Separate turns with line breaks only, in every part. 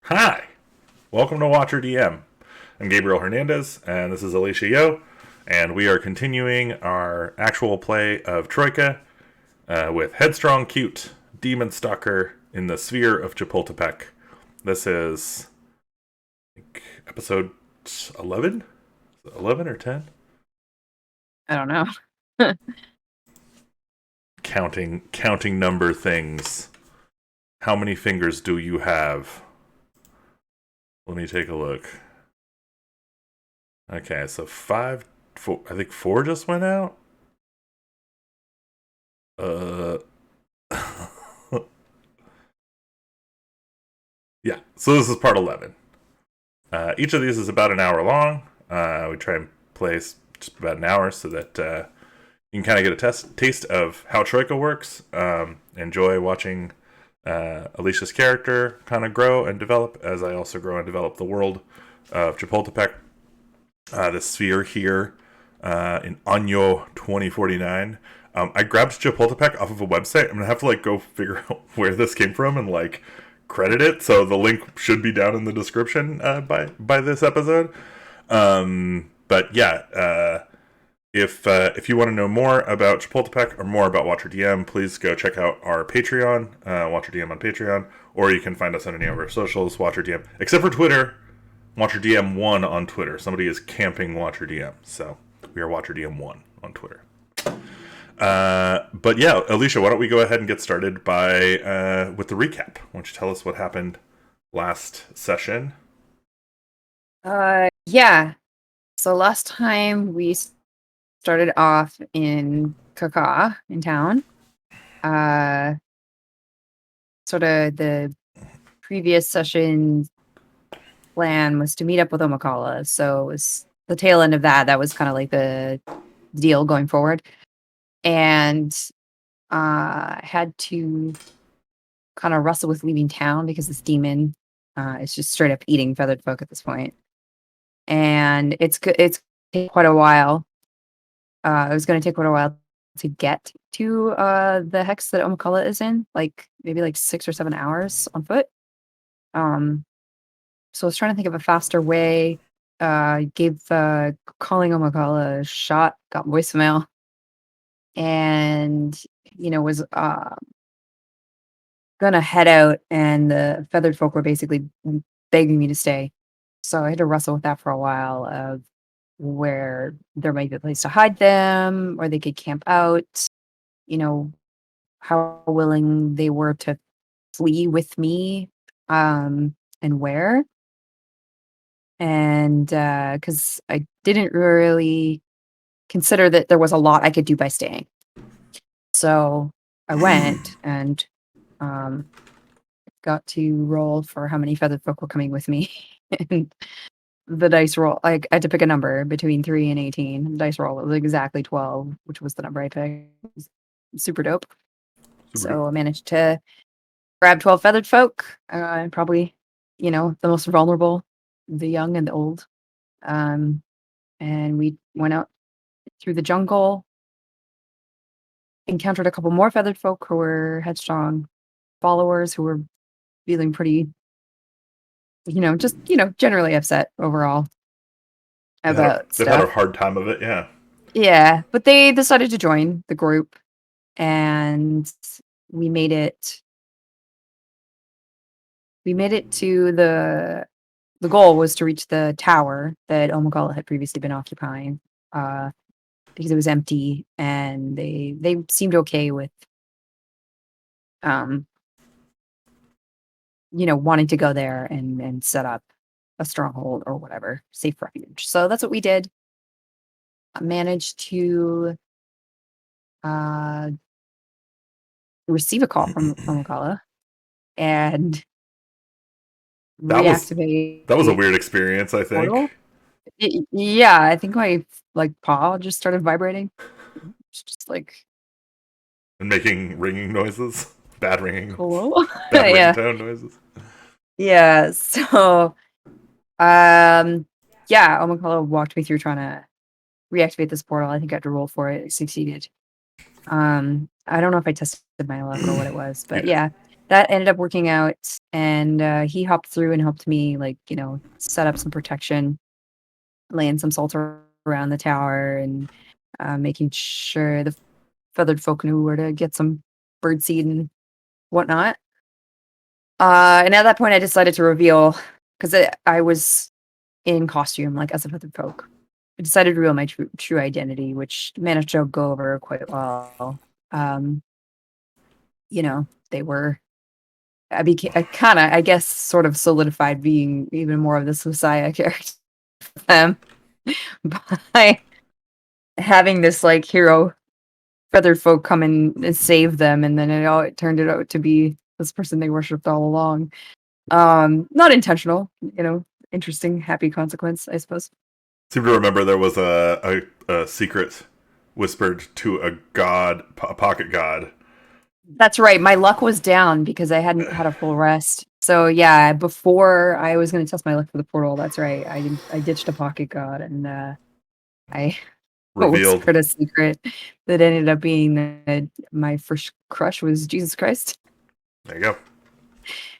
Hi, welcome to Watcher DM. I'm Gabriel Hernandez, and this is Alicia Yo, and we are continuing our actual play of Troika with Headstrong Cute, Demon Stalker in the Sphere of Chapultepec. This is episode 11? 11 or 10?
I don't know.
Counting number things. How many fingers do you have? Let me take a look. Okay, so four, I think four just went out. Uh, yeah, so this is part 11. Each of these is about an hour long. We try and play just about an hour so that you can kind of get a taste of how Troika works. Enjoy watching Alicia's character kind of grow and develop as I also grow and develop the world of Chapultepec. The sphere here in Año 2049. I grabbed Chapultepec off of a website. I'm gonna have to go figure out where this came from and credit it. So the link should be down in the description by this episode. But yeah, if you want to know more about Chapultepec or more about Watcher DM, please go check out our Patreon, Watcher DM on Patreon, or you can find us on any of our socials, Watcher DM, except for Twitter. Watcher DM1 on Twitter. Somebody is camping Watcher DM, so we are Watcher DM1 on Twitter. But yeah, Alicia, why don't we go ahead and get started by with the recap? Why don't you tell us what happened last session?
Yeah. So last time we started off in Kaka in town. Sort of the previous session plan was to meet up with Omakala. So it was the tail end of that. That was kind of like the deal going forward. And had to kind of wrestle with leaving town because this demon is just straight up eating feathered folk at this point. And it's quite a while. It was going to take quite a while to get to the hex that Omakala is in, maybe 6 or 7 hours on foot. So I was trying to think of a faster way. Gave calling Omakala a shot, got voicemail, and was gonna head out, and the feathered folk were basically begging me to stay. So I had to wrestle with that for a while of where there might be a place to hide them, or they could camp out, how willing they were to flee with me, and where. And because I didn't really consider that there was a lot I could do by staying. So I went and got to roll for how many feathered folk were coming with me. And the dice roll, I had to pick a number between 3 and 18. The dice roll was exactly 12, which was the number I picked. Super dope. So I managed to grab 12 feathered folk, and probably, the most vulnerable, the young and the old. And we went out through the jungle, encountered a couple more feathered folk who were headstrong followers who were feeling pretty, generally upset overall about
They've had a
stuff.
hard time of it, yeah.
Yeah, but they decided to join the group, and we made it. We made it to the goal was to reach the tower that Omakala had previously been occupying, because it was empty, and they seemed okay with, um, wanting to go there and set up a stronghold or whatever, safe refuge. So that's what we did. I managed to receive a call from Omakala and
That was that was a
reactivate
weird experience, I
portal.
think.
Yeah, I think my paw just started vibrating. It's just like,
And making ringing noises. Bad ringing.
hello.
Bad
Yeah,
ringtone noises.
yeah. So, um, yeah, Omakala walked me through trying to reactivate this portal. I think I had to roll for it. I succeeded. I don't know if I tested my luck or what it was, but
You did.
yeah. that ended up working out, and he hopped through and helped me, like, set up some protection, laying some salt around the tower, and making sure the feathered folk knew where to get some birdseed and whatnot. And at that point, I decided to reveal, because I was in costume, like as a feathered folk. I decided to reveal my true identity, which managed to go over quite well. Um, they were. I kind of, I guess, sort of solidified being even more of this Messiah character for them by having this like hero feathered folk come in and save them, and then it turned it out to be this person they worshipped all along. Not intentional, interesting, happy consequence, I suppose.
Seem to remember there was a secret whispered to a god, a pocket god.
That's right. My luck was down because I hadn't had a full rest. So yeah, before I was going to test my luck for the portal. That's right. I ditched a pocket god, and I
Revealed.
whispered a secret that ended up being that my first crush was Jesus Christ.
There you go.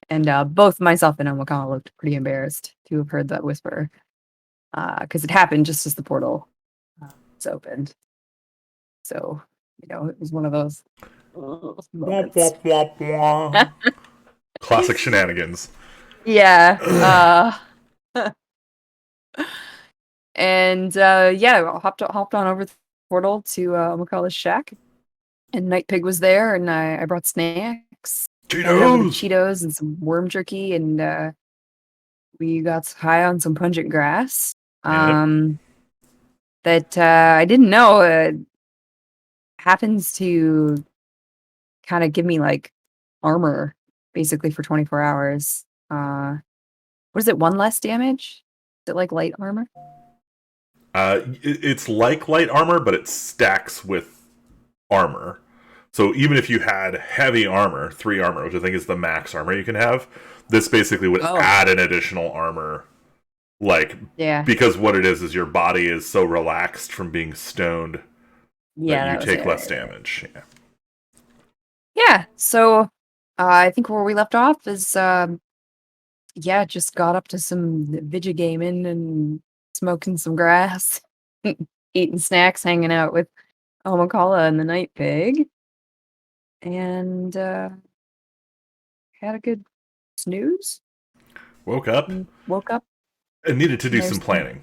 And both myself and Omakala looked pretty embarrassed to have heard that whisper, because it happened just as the portal was opened. So it was one of those moments.
Womp, womp, womp, womp. Classic shenanigans.
Yeah. And yeah, hopped on over the portal to Omakala's shack, and Night Pig was there, and I brought snacks, Cheetos and some worm jerky, and we got high on some pungent grass. That I didn't know happens to kind of give me like armor basically for 24 hours. What is it? 1 less damage? Is it like light armor?
It's like light armor, but it stacks with armor. So even if you had heavy armor, 3 armor, which I think is the max armor you can have, this basically would add an additional armor. Because what it is your body is so relaxed from being stoned that you take less damage.
Yeah. So I think where we left off is just got up to some Vidya gaming and smoking some grass, eating snacks, hanging out with Omakala and the Night Pig, and had a good snooze.
Woke up. And needed to do some planning.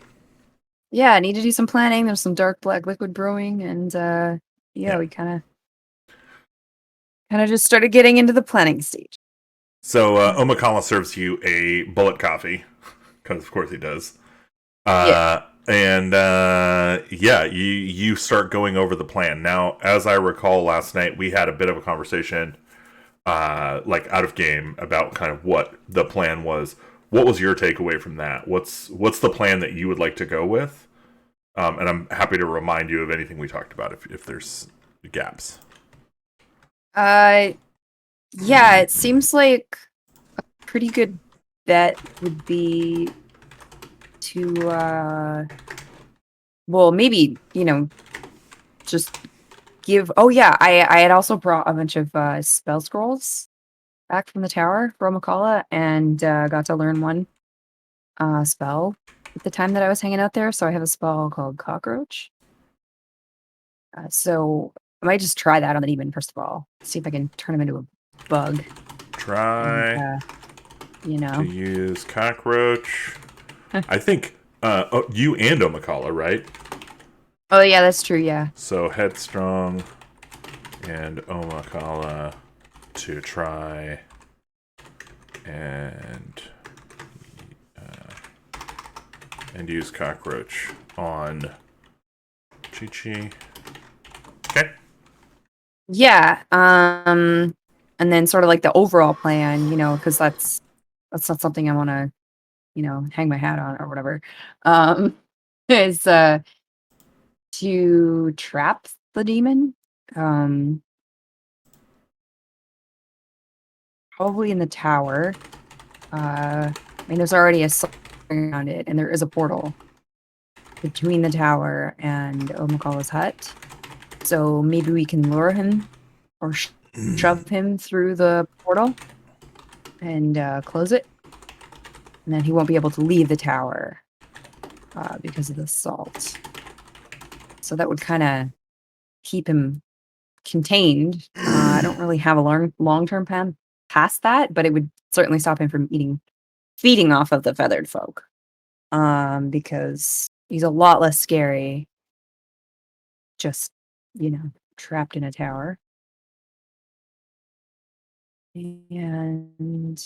Yeah, I need to do some planning. There's some dark black liquid brewing, and we kind of just started getting into the planning stage.
So Omakala serves you a bullet coffee, because of course he does. You start going over the plan. Now, as I recall last night, we had a bit of a conversation, like out of game, about kind of what the plan was. What was your takeaway from that? What's the plan that you would like to go with? And I'm happy to remind you of anything we talked about if there's gaps.
It seems like a pretty good bet would be to maybe just give. I had also brought a bunch of spell scrolls back from the tower for Omakala, and got to learn one spell at the time that I was hanging out there. So I have a spell called Cockroach. So I might just try that on the demon first of all. See if I can turn him into a bug.
Try to use Cockroach. I think you and Omakala, right?
Oh yeah, that's true, yeah.
So Headstrong and Omakala to try and use Cockroach on Chi-Chi. Okay.
Yeah, and then sort of like the overall plan, because that's not something I want to, hang my hat on or whatever, is to trap the demon, probably in the tower. There's already a sign around it, and there is a portal between the tower and Omakala's hut. So maybe we can lure him or shove him through the portal. and close it. And then he won't be able to leave the tower because of the salt. So that would kind of keep him contained. I don't really have a long-term plan past that, but it would certainly stop him from feeding off of the feathered folk. Because he's a lot less scary just, trapped in a tower. And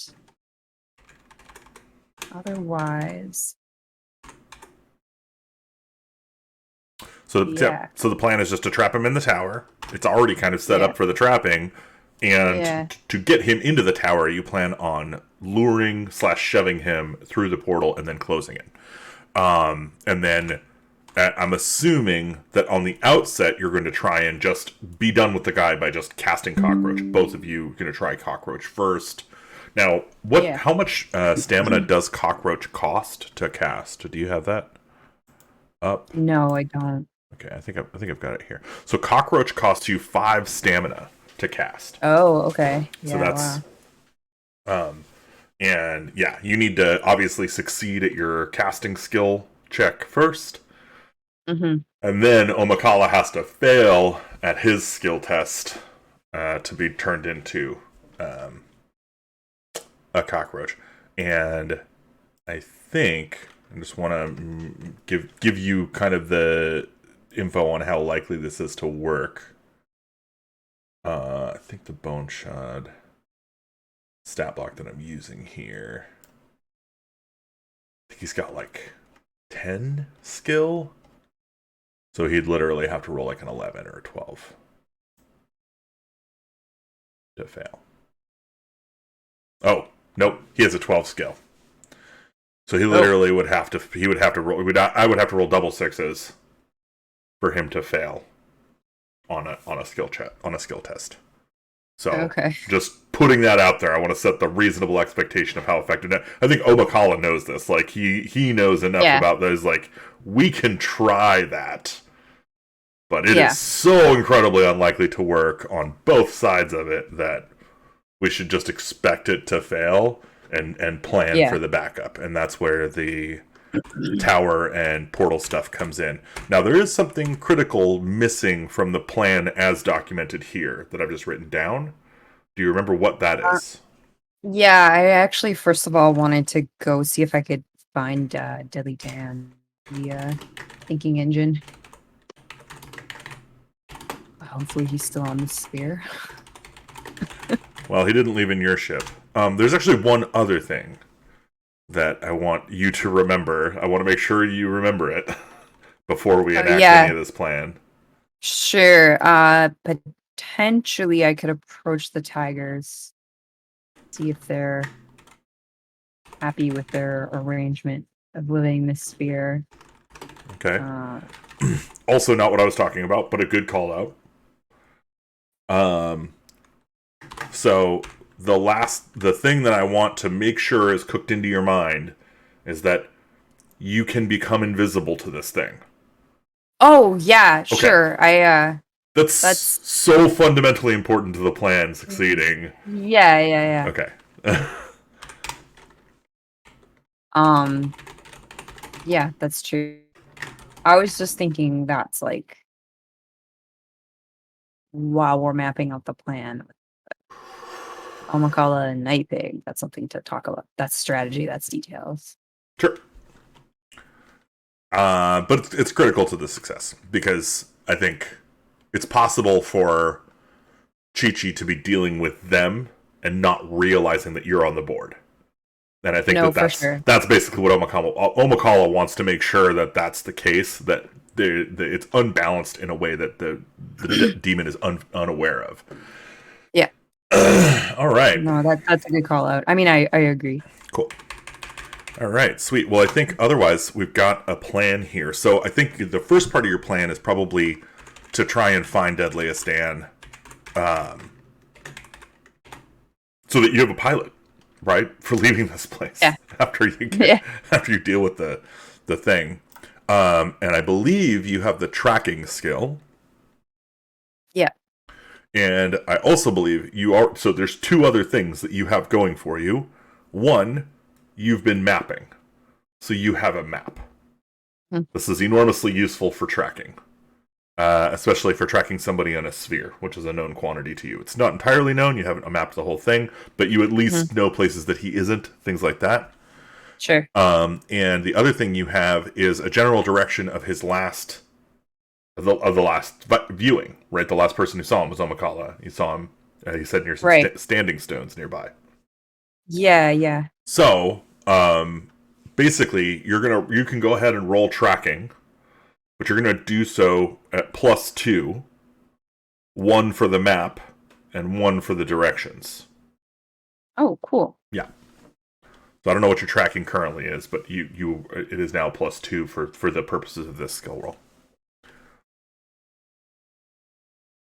otherwise,
so the plan is just to trap him in the tower. It's already kind of set up for the trapping, and to get him into the tower, you plan on luring / shoving him through the portal and then closing it. And then I'm assuming that on the outset, you're going to try and just be done with the guy by just casting Cockroach. Both of you are going to try Cockroach first. Now, how much stamina does Cockroach cost to cast? Do you have that up?
No, I don't.
Okay, I think I've got it here. So Cockroach costs you 5 stamina to cast.
Oh, okay.
Yeah, so that's and yeah, you need to obviously succeed at your casting skill check first.
Mm-hmm.
And then Omakala has to fail at his skill test to be turned into a cockroach. And I think I just want to give you kind of the info on how likely this is to work. I think the bone shard stat block that I'm using here, I think he's got like 10 skill. So he'd literally have to roll like an 11 or a 12 to fail. Oh, nope, he has a 12 skill. So he literally would have to roll. I would have to roll double 6s for him to fail on a skill test. So just putting that out there, I want to set the reasonable expectation of how effective. I think Omakala knows this. Like he knows enough about those. Like we can try that, but it is so incredibly unlikely to work on both sides of it that we should just expect it to fail and plan for the backup. And that's where the tower and portal stuff comes in. Now, there is something critical missing from the plan as documented here that I've just written down. Do you remember what that is?
Yeah, I actually, first of all, wanted to go see if I could find Deadly Dan, the thinking engine. Hopefully he's still on the sphere.
Well, he didn't leave in your ship. There's actually one other thing that I want you to remember. I want to make sure you remember it before we enact any of this plan.
Sure. Potentially I could approach the tigers, see if they're happy with their arrangement of living this sphere.
Okay. Also not what I was talking about, but a good call out. So the thing that I want to make sure is cooked into your mind is that you can become invisible to this thing.
Oh, yeah, sure.
That's so fundamentally important to the plan succeeding.
Yeah.
Okay.
Yeah, that's true. I was just thinking that's like while we're mapping out the plan with Omakala and Night Pig, that's something to talk about. That's strategy, that's details.
Sure. But it's critical to the success because I think it's possible for Chi-Chi to be dealing with them and not realizing that you're on the board. And I think that's basically what Omakala wants to make sure that that's the case, that it's unbalanced in a way that the demon is unaware of.
Yeah.
All right.
No, that's a good call out. I mean, I agree.
Cool. All right, sweet. Well, I think otherwise we've got a plan here. So I think the first part of your plan is probably to try and find Deadliest Dan, so that you have a pilot, right, for leaving this place after you deal with the thing. And I believe you have the tracking skill.
Yeah.
And I also believe you are. So there's two other things that you have going for you. One, you've been mapping. So you have a map.
Hmm.
This is enormously useful for tracking. Especially for tracking somebody on a sphere, which is a known quantity to you. It's not entirely known, you haven't mapped the whole thing, but you at least know places that he isn't, things like that.
Sure.
And the other thing you have is a general direction of his last, of the last viewing, right? The last person who saw him was Omakala. You saw him, he said near some
Right.
standing stones nearby.
Yeah, yeah.
So, basically, you can go ahead and roll tracking, but you're gonna do so at +2, one for the map and one for the directions.
Oh, cool.
Yeah. So I don't know what your tracking currently is, but it is now +2 for the purposes of this skill roll.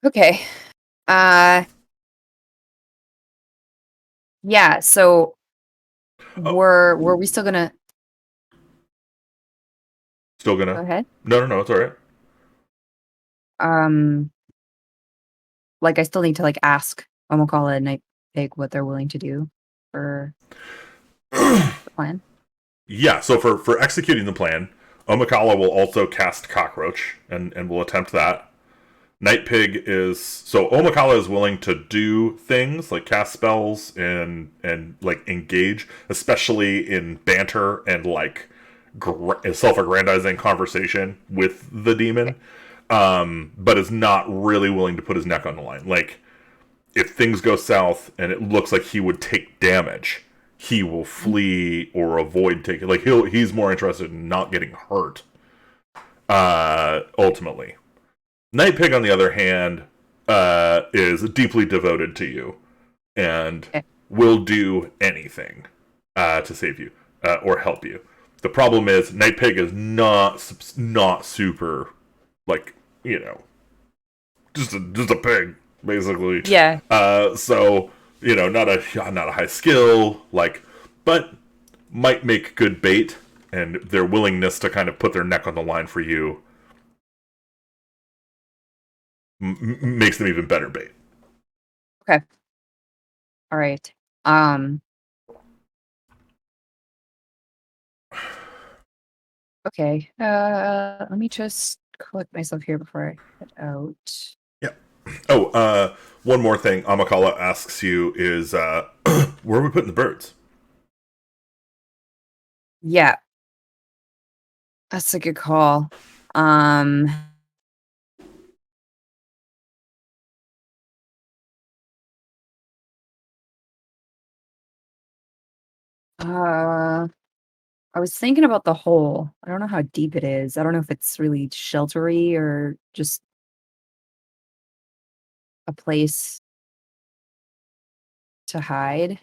Okay. Uh yeah, so
Oh,
were we still gonna
still
go
gonna?
ahead?
No, it's all right.
Um like I still need to like ask Omakala and Night Pig what they're willing to do for the plan.
Yeah. So for executing the plan, Omakala will also cast Cockroach and will attempt that. Night Pig is so Omakala is willing to do things like cast spells and like engage, especially in banter and like self-aggrandizing conversation with the demon, but is not really willing to put his neck on the line. Like if things go south and it looks like he would take damage, he will flee or avoid taking. Like he's more interested in not getting hurt. Ultimately, Night Pig, on the other hand, is deeply devoted to you and
Okay.
will do anything to save you or help you. The problem is Night Pig is not super like just a pig basically.
Yeah.
So not a high skill but might make good bait, and their willingness to kind of put their neck on the line for you makes them even better bait.
Okay. All right. Um okay. Let me just collect myself here before I head out.
Yeah. Oh, one more thing Amakala asks you is where are we putting the birds?
Yeah, that's a good call. Um uh I was thinking about the hole. I don't know how deep it is. I don't know if it's really sheltery or just a place to hide.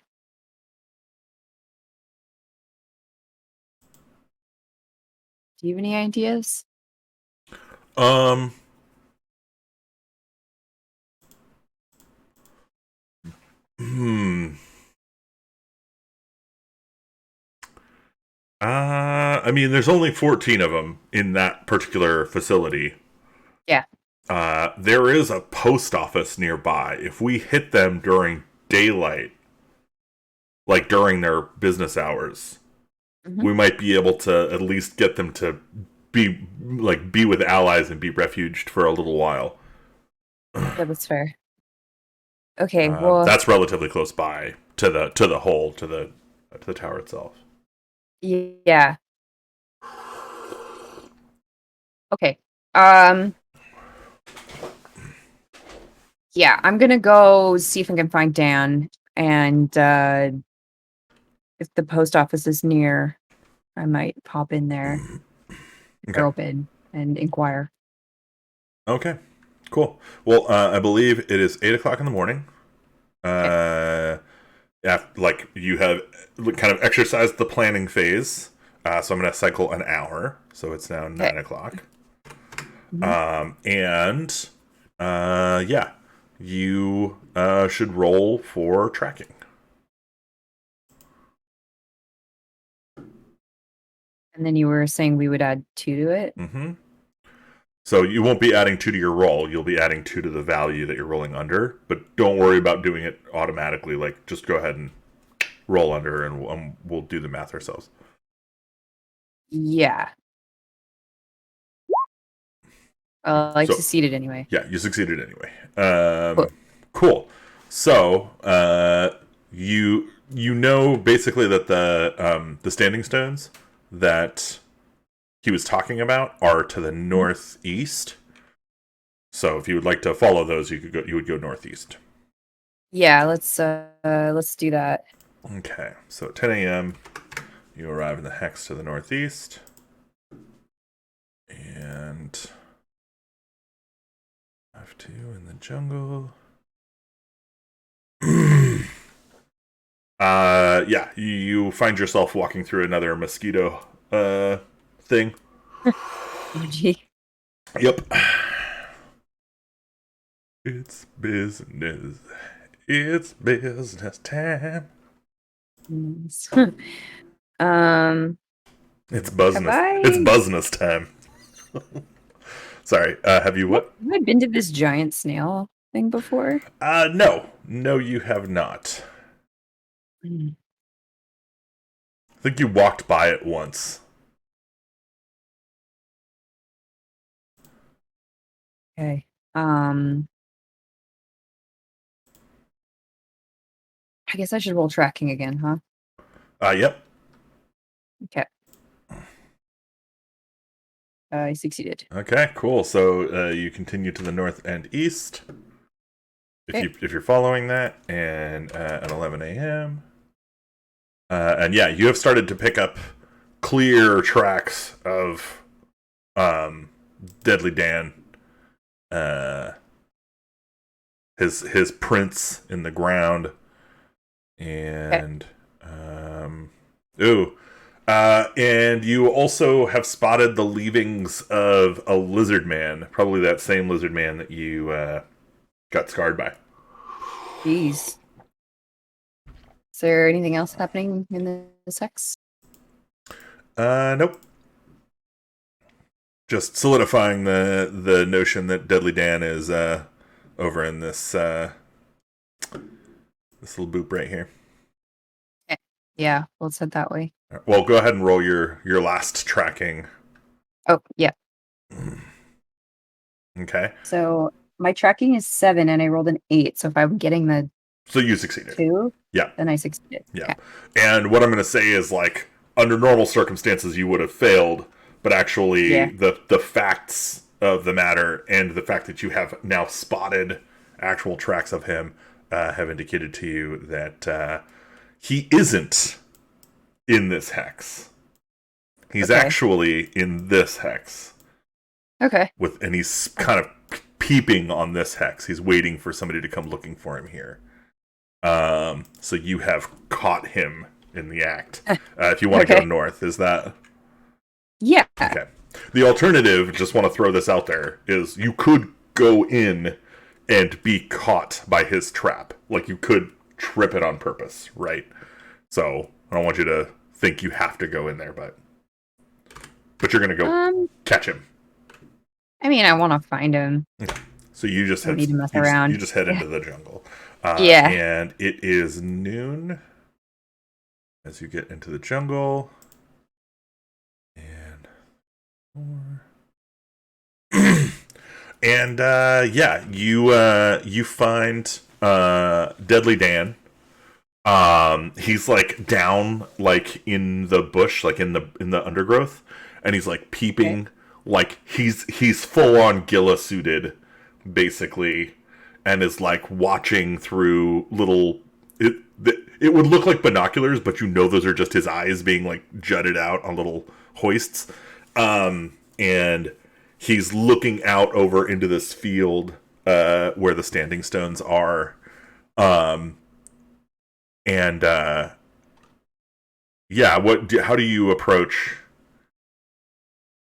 Do you have any ideas?
Um, hmm. I mean, there's only 14 of them in that particular facility.
Yeah.
There is a post office nearby. If we hit them during daylight, like during their business hours,
Hmm.
we might be able to at least get them to be with allies and be refuged for a little while.
Yeah, that's fair. Okay, well,
That's relatively close by to the hole to the tower itself.
yeah. Okay. Um, yeah, I'm gonna go see if I can find Dan, and if the post office is near, I might pop in there if they're
Okay.
open and inquire.
Okay. Cool. Well, I believe it is 8 o'clock in the morning.
Okay.
Like you have kind of exercised the planning phase. So I'm going to cycle an hour. So it's now
Okay.
9 o'clock.
Hmm.
And yeah, you should roll for tracking.
And then you were saying we would add two to it.
Mm-hmm. So you won't be adding 2 to your roll. You'll be adding 2 to the value that you're rolling under. But don't worry about doing it automatically. Like, just go ahead and roll under, and we'll do the math ourselves.
Yeah. I
So,
succeeded anyway.
yeah, you succeeded anyway.
Cool.
Cool. So, you know basically that the standing stones that he was talking about are to the northeast. So, if you would like to follow those, you would go northeast.
Yeah, let's do that.
Okay. So at 10 a.m., you arrive in the hex to the northeast, and have to in the jungle. Yeah, you find yourself walking through another mosquito thing.
Oh, gee.
Yep. It's business. It's business time.
um,
It's
have
buzzness. It's
I
buzzness time. Sorry. Have you what?
have I been to this giant snail thing before?
No. No, you have not.
Hmm.
I think you walked by it once.
Okay. I guess I should roll tracking again, huh?
Yep.
Okay. I succeeded.
Okay, cool. So you continue to the north and east.
Okay.
If you're following that, and at 11 a.m. And yeah, you have started to pick up clear tracks of Deadly Dan. His prints in the ground, and and you also have spotted the leavings of a lizard man, probably that same lizard man that you got scarred by.
Jeez. Is there anything else happening in this hex?
Nope. Just solidifying the notion that Deadly Dan is over in this this little boop right here.
Yeah, let's head that way.
Well, go ahead and roll your last tracking.
Oh, yeah.
Okay.
So my tracking is 7 and I rolled an 8. So if I'm getting the
So you succeeded.
2,
Yeah.
then I succeeded.
Yeah.
Okay.
And what I'm going to say is, like, under normal circumstances, you would have failed, but actually,
Yeah.
the facts of the matter and the fact that you have now spotted actual tracks of him have indicated to you that he isn't in this hex. He's
Okay.
actually in this hex.
Okay.
And he's kind of peeping on this hex. He's waiting for somebody to come looking for him here. So you have caught him in the act. If you want to go north, is that?
Yeah.
Okay. The alternative, just want to throw this out there, is you could go in and be caught by his trap. Like, you could trip it on purpose, right? So I don't want you to think you have to go in there, but you're gonna go catch him.
I mean, I want to find him.
So you just head,
need to mess around.
You just head into the jungle.
Yeah.
And it is noon as you get into the jungle. And and yeah, you find Deadly Dan. He's like down, like in the bush, like in the undergrowth, and he's like peeping. Okay. Like he's full on Gila suited, basically, and is like watching through little. It would look like binoculars, but you know those are just his eyes being like jutted out on little hoists. And he's looking out over into this field where the standing stones are. And yeah, how do you approach?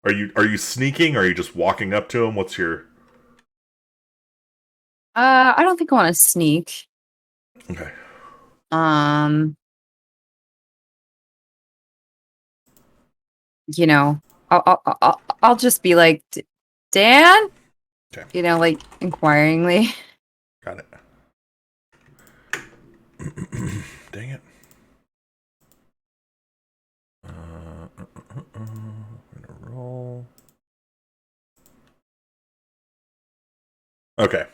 Are you sneaking? Or are you just walking up to him? What's your?
I don't think I want to sneak.
Okay.
You know, I'll just be like, Dan?
Okay.
You know, like, inquiringly.
Got it. Dang it. I'm gonna roll. Okay.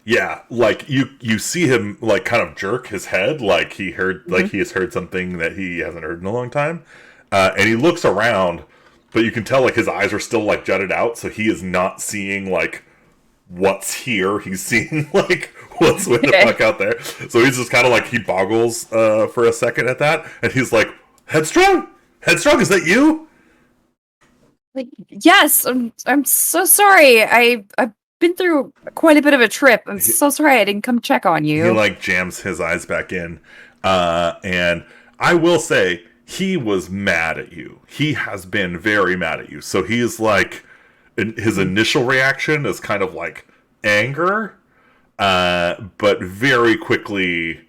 Yeah, like you see him like kind of jerk his head, like he has heard something that he hasn't heard in a long time, and he looks around, but you can tell like his eyes are still like jutted out, so he is not seeing like what's here. He's seeing like what's way the
Okay.
fuck out there. So he's just kind of like he boggles for a second at that, and he's like, "Headstrong, Headstrong, is that you?"
Like, yes, I'm so sorry. I've been through quite a bit of a trip. I'm so sorry I didn't come check on
He
you.
like jams his eyes back in, and I will say he was mad at you. He has been very mad at you. So he is like, his initial reaction is kind of like anger, but very quickly,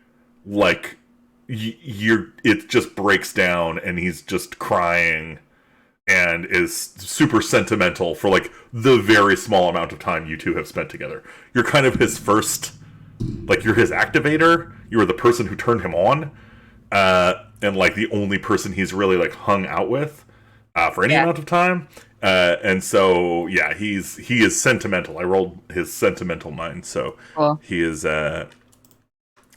like it just breaks down, and he's just crying and is super sentimental for like the very small amount of time you two have spent together. You're kind of his first, like you're his activator. You were the person who turned him on, and like the only person he's really like hung out with for any
Yeah.
amount of time. And so yeah, he is sentimental. I rolled his sentimental mind, so
Cool.
he is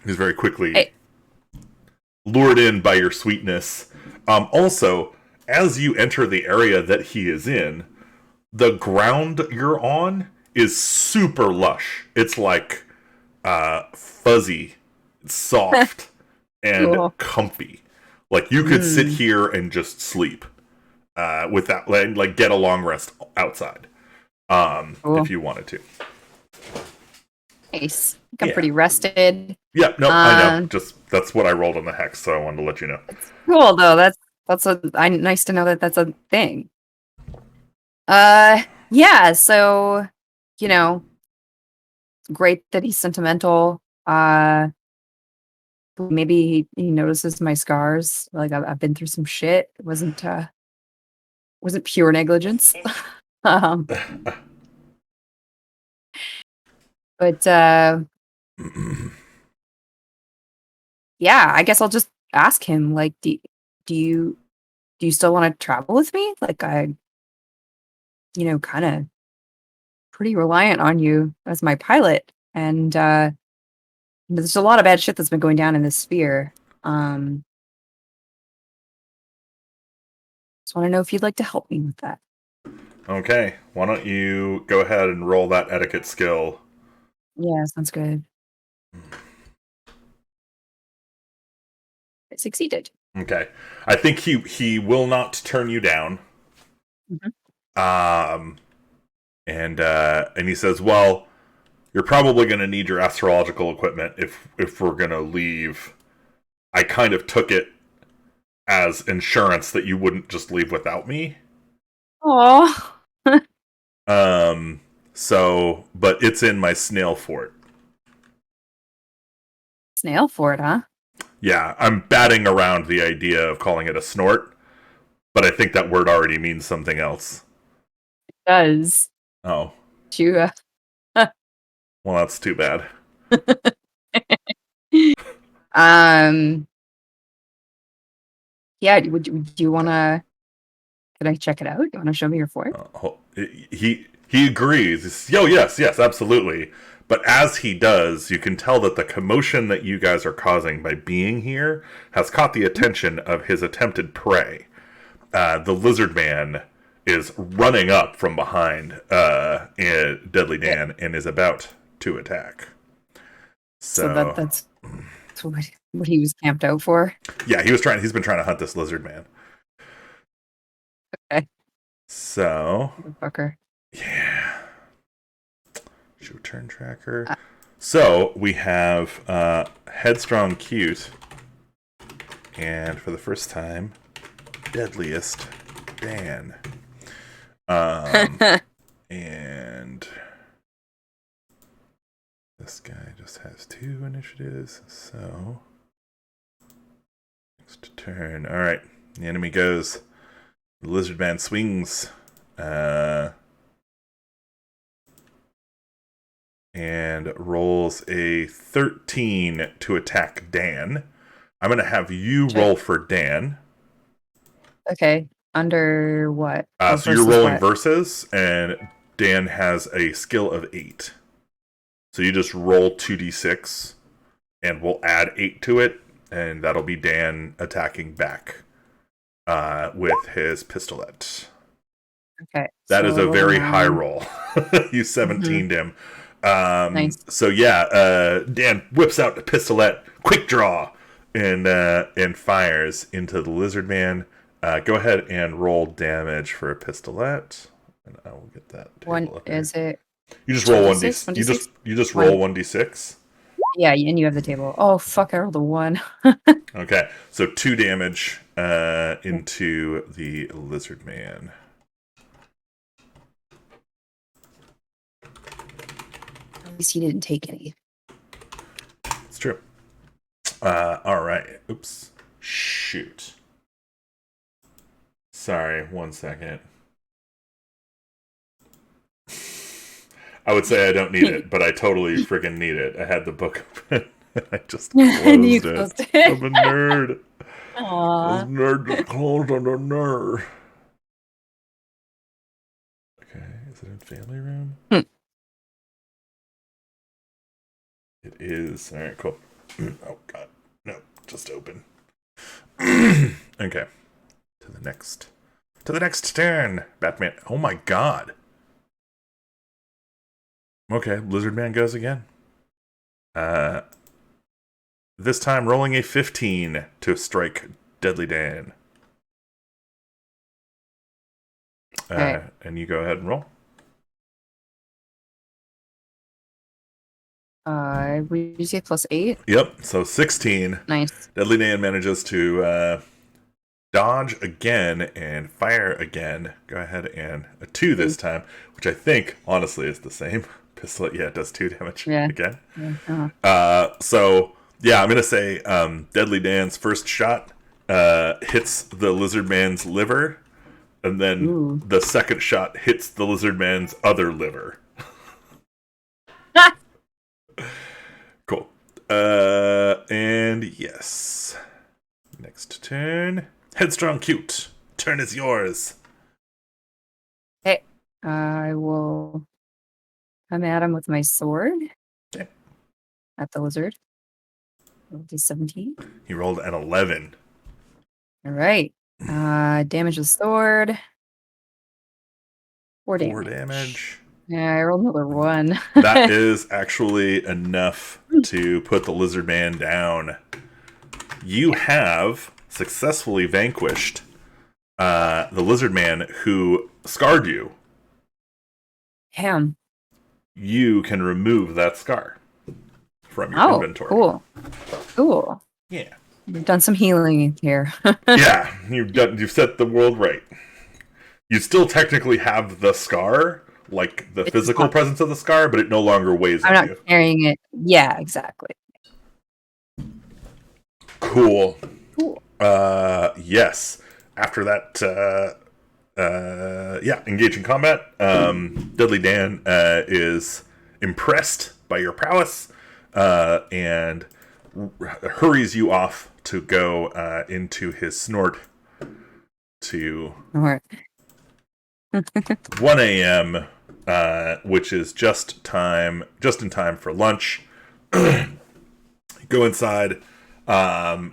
he's very quickly
Hey,
lured in by your sweetness. Also, as you enter the area that he is in, the ground you're on is super lush. It's like fuzzy, soft, and
cool.
comfy. Like you could sit
Mm,
here and just sleep without like get a long rest outside if
cool.
you wanted to.
Nice. I think I'm
Yeah.
pretty rested.
Yeah, no, I know.
Um,
Just that's what I rolled on the hex, so I wanted to let you know.
cool though. That's nice to know that that's a thing. Yeah, so you know, great that he's sentimental. Maybe he notices my scars. Like I've been through some shit. It wasn't pure negligence. um, but yeah, I guess I'll just ask him. Like, do you do you still want to travel with me? Like kind of pretty reliant on you as my pilot, and there's a lot of bad shit that's been going down in this sphere. Um, just want to know if you'd like to help me with that.
Okay, why don't you go ahead and roll that etiquette skill?
Yeah, sounds good. I succeeded.
Okay, I think he will not turn you down.
Mhm.
Um, and he says, "Well, you're probably going to need your astrological equipment if we're going to leave. I kind of took it as insurance that you wouldn't just leave without me.
Oh,
Um, so, but it's in my snail fort.
snail for it, huh?
Yeah, I'm batting around the idea of calling it a snort, but I think that word already means something else.
Does
Oh,
you?
well, that's too bad.
Um, yeah. Would you want to? Could I check it out? You want to show me your fort?
He agrees. Oh, yes, yes, absolutely. But as he does, you can tell that the commotion that you guys are causing by being here has caught the attention of his attempted prey. The lizard man is running up from behind Deadly
Yeah.
Dan and is about to attack.
So
So
that's what he was camped out for.
yeah, he's been trying to hunt this lizard man.
Okay,
So
motherfucker.
yeah. Show turn tracker.
Uh,
So we have Headstrong Cute, and for the first time, Deadliest Dan. And this guy just has 2 initiatives, so next turn. Alright, the enemy goes. The lizard man swings And rolls a 13 to attack Dan. I'm going to have you roll for Dan.
Okay. Under what?
So you're
Versus
rolling
what?
versus, and Dan has a skill of 8. So you just roll 2d6, and we'll add 8 to it, and that'll be Dan attacking back with his pistolet.
Okay.
That
So
is
I
a
rolled a
very high
9.
roll. You 17'd him.
Nice.
So yeah, Dan whips out the pistolet, quick draw, and fires into the lizard man. Go ahead and roll damage for a pistolet, and I will get that
One
table up here.
is it
You just roll 1d.
1d6?
You just roll 1d6.
Yeah, and you have the table. Oh fuck! I rolled a 1.
Okay, so 2 damage into the lizard man.
At least he didn't take any.
It's true. All right. Oops. Shoot. Sorry. 1 second. I would say I don't need it, but I totally freaking need it. I had the book open. I just closed it. I'm a nerd.
Aww.
This nerd just closed on the nerd. Okay. Is it in family room? It is. All right. Cool. Oh God. No. Just open. Okay. To the next turn. Batman. Oh my God. Okay, Lizard Man goes again. This time rolling a 15 to strike Deadly Dan.
Okay.
And you go ahead and roll.
Would you say +8?
Yep, so 16.
Nice.
Deadly Dan manages to dodge again and fire again. Go ahead and a 2 this time, which I think, honestly, is the same. Pistol, yeah, it does 2 damage again.
Yeah.
So, yeah, I'm going to say Deadly Dan's first shot hits the lizard man's liver, and then the second shot hits the lizard man's other liver. Cool. And yes. Next turn. Headstrong cute. Turn is yours.
Okay. I will come at him with my sword.
Okay.
At the lizard. Rolled a 17.
He rolled an 11.
All right. Damage with sword. 4 damage.
4 damage.
Yeah, I rolled another 1.
That is actually enough to put the lizard man down. You have successfully vanquished the lizard man who scarred you.
Damn.
You can remove that scar from your inventory.
Cool.
Yeah.
You've done some healing here.
Yeah, you've set the world right. You still technically have the scar, like the physical presence of the scar, but it no longer weighs on you. I'm
not carrying it. Yeah, exactly.
Cool. Yes. After that, engage in combat. Deadly Dan is impressed by your prowess and hurries you off to go into his snort to 1 a.m., which is just in time for lunch. Go inside.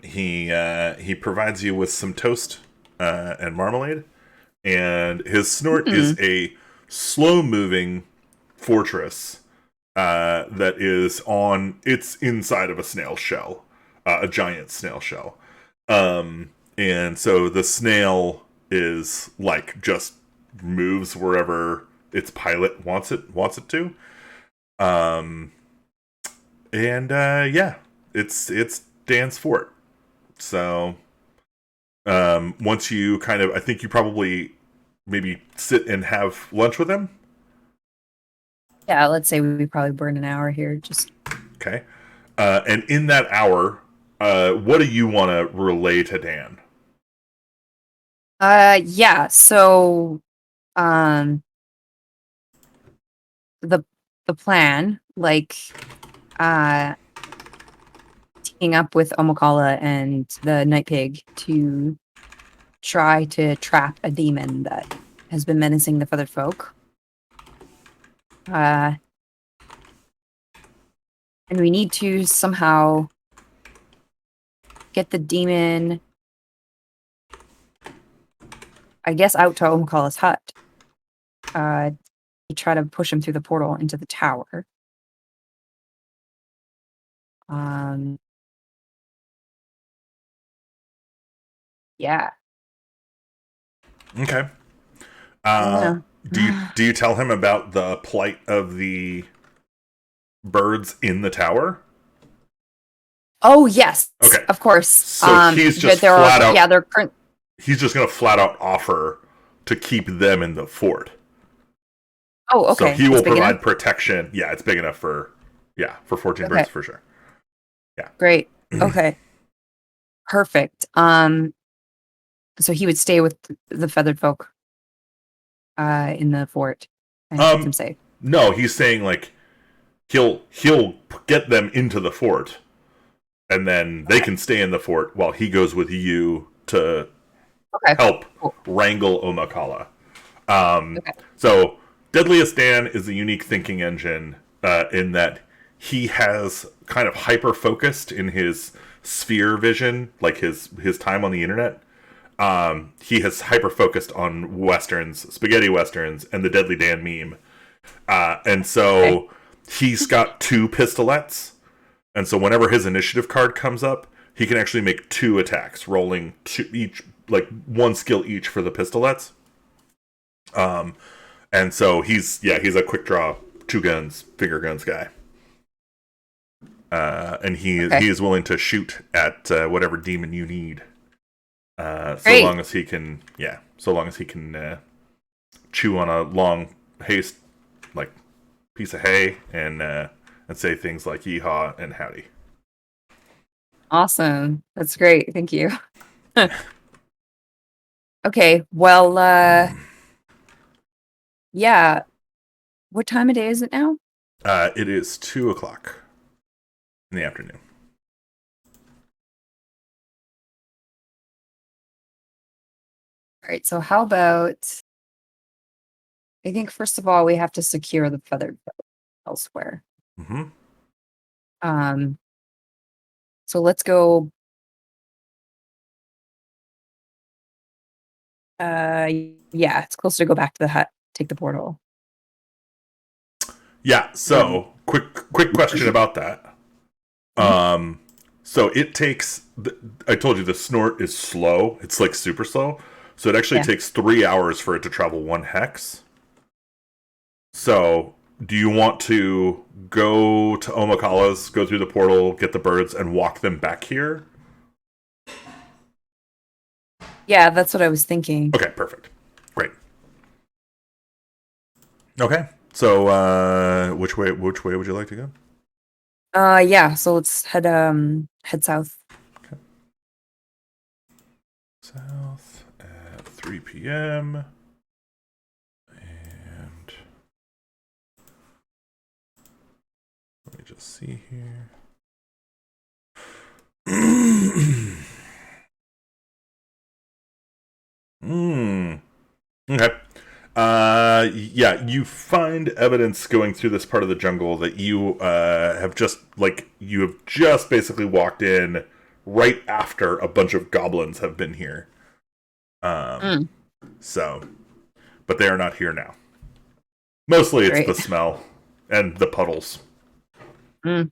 He provides you with some toast and marmalade, and his snort is a slow-moving fortress that is it's inside of a snail shell, a giant snail shell, and so the snail is like just moves wherever its pilot wants it to, it's Dan's fort. So once you kind of, I think you probably maybe sit and have lunch with him.
Yeah, let's say we probably burn an hour here. Just
okay. And in that hour, what do you want to relay to Dan?
Yeah. So um the the plan, like uh teaming up with Omakala and the Night Pig to try to trap a demon that has been menacing the feathered folk. And we need to somehow get the demon, I guess, out to Omakala's hut. To try to push him through the portal into the tower. Yeah.
Okay.
Yeah.
Do you tell him about the plight of the birds in the tower?
Oh yes,
Okay.
of course.
So he's just
there
flat
are,
out.
yeah, they're current.
He's just going to flat out offer to keep them in the fort.
Oh,
So
okay.
he will
It's big enough?
provide protection. Yeah, it's big enough for 14
Okay.
birds for sure. Yeah.
Great. Okay. Perfect. So he would stay with the feathered folk in the fort and keep them safe.
No, he's saying like he'll get them into the fort, and then they can stay in the fort while he goes with you to help wrangle Omakala. So Deadliest Dan is a unique thinking engine in that he has kind of hyper focused in his sphere vision, like his time on the internet. He has hyper focused on westerns, spaghetti westerns, and the Deadly Dan meme. And so he's got 2 pistolets. And so whenever his initiative card comes up, he can actually make 2 attacks, rolling 2 each, like 1 skill each for the pistolets. And so he's a quick draw, 2 guns, finger guns guy. And he is willing to shoot at whatever demon you need. So long as he can chew on a long haste like piece of hay and say things like yeehaw and howdy.
Awesome. That's great. Thank you. Okay. Well, yeah. What time of day is it now?
It is 2:00 in the afternoon.
All right. So how about, I think first of all, we have to secure the feathered folk elsewhere.
Mm-hmm.
So let's go. Yeah, it's closer to go back to the hut, take the portal.
Yeah, so quick question about that. So it takes, I told you the snort is slow. It's like super slow. So it actually takes 3 hours for it to travel 1 hex. So do you want to go to Omakala's, go through the portal, get the birds, and walk them back here?
Yeah, that's what I was thinking.
Okay, perfect. Great. Okay. So which way would you like to go?
Yeah, so let's head south.
Okay. South at 3 p.m. And let me just see here. Okay. Yeah, you find evidence going through this part of the jungle that you have just basically walked in right after a bunch of goblins have been here. So, but they are not here now. Mostly it's the smell and the puddles.
All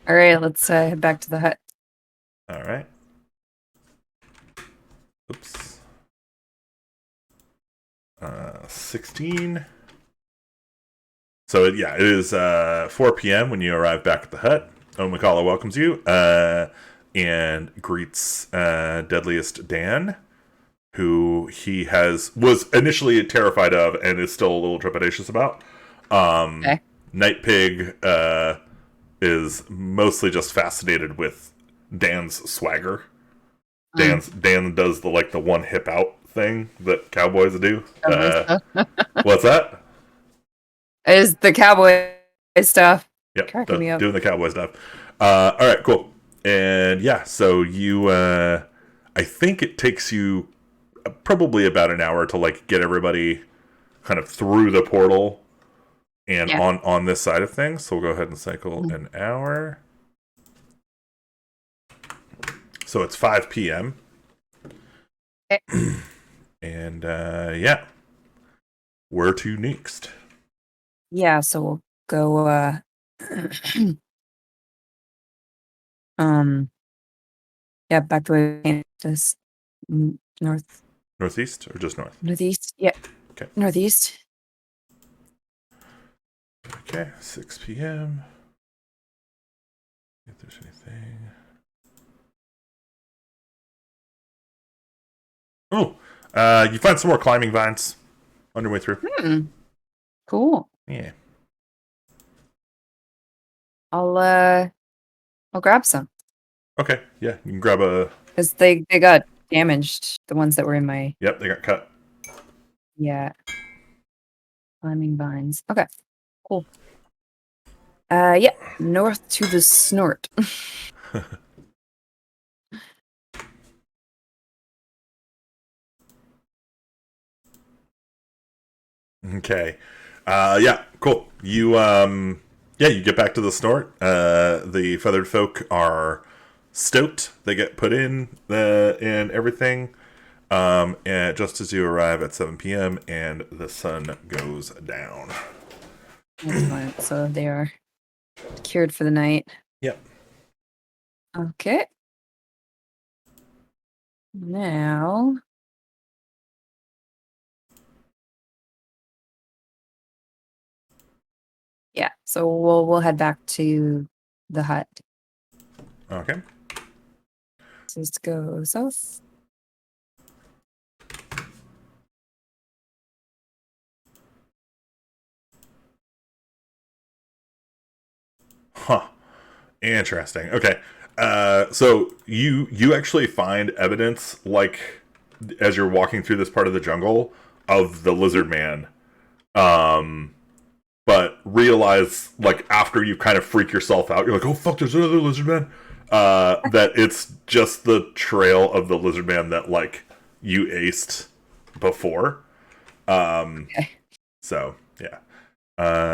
right, let's head back to the hut.
All right. Oops. 16. So it is 4 p.m. when you arrive back at the hut. Omakala welcomes you and greets Deadliest Dan, who he was initially terrified of and is still a little trepidatious about. Night Pig is mostly just fascinated with Dan's swagger.
Mm.
Dan does the one hip out thing that cowboys do.
Cowboy stuff.
What's that?
Is the cowboy stuff
Yep,
cracking me up?
doing the cowboy stuff. All right, cool. And yeah, so you, I think it takes you probably about an hour to get everybody kind of through the portal and
Yeah.
on this side of things. So we'll go ahead and cycle
Mm.
an hour. So it's 5 p.m.
Okay.
And yeah, where to next?
Yeah, so we'll go um yeah, back the way we came, just north
Northeast or just north?
northeast. Yeah.
Okay.
Northeast.
Okay, 6 p.m. If there's anything. Oh, you find some more climbing vines on your way through.
Cool.
Yeah.
I'll grab some.
Okay, yeah, you can grab a.
Because they got damaged, the ones that were in my
Yep, they got cut.
climbing vines. Okay, cool. Yeah, north to the snort.
Okay. Yeah, cool. You get back to the snort. The feathered folk are stoked. They get put in and everything. And just as you arrive at 7 p.m. and the sun goes down.
Excellent. So they are cured for the night.
Yep.
Okay. Now. Yeah, so we'll head back to the hut.
Okay.
So let's go south.
Huh. Interesting. Okay. So you actually find evidence as you're walking through this part of the jungle of the lizard man. But realize after you kind of freak yourself out, you're like, oh fuck, there's another lizard man. That it's just the trail of the lizard man that you aced before.
Okay.
So yeah.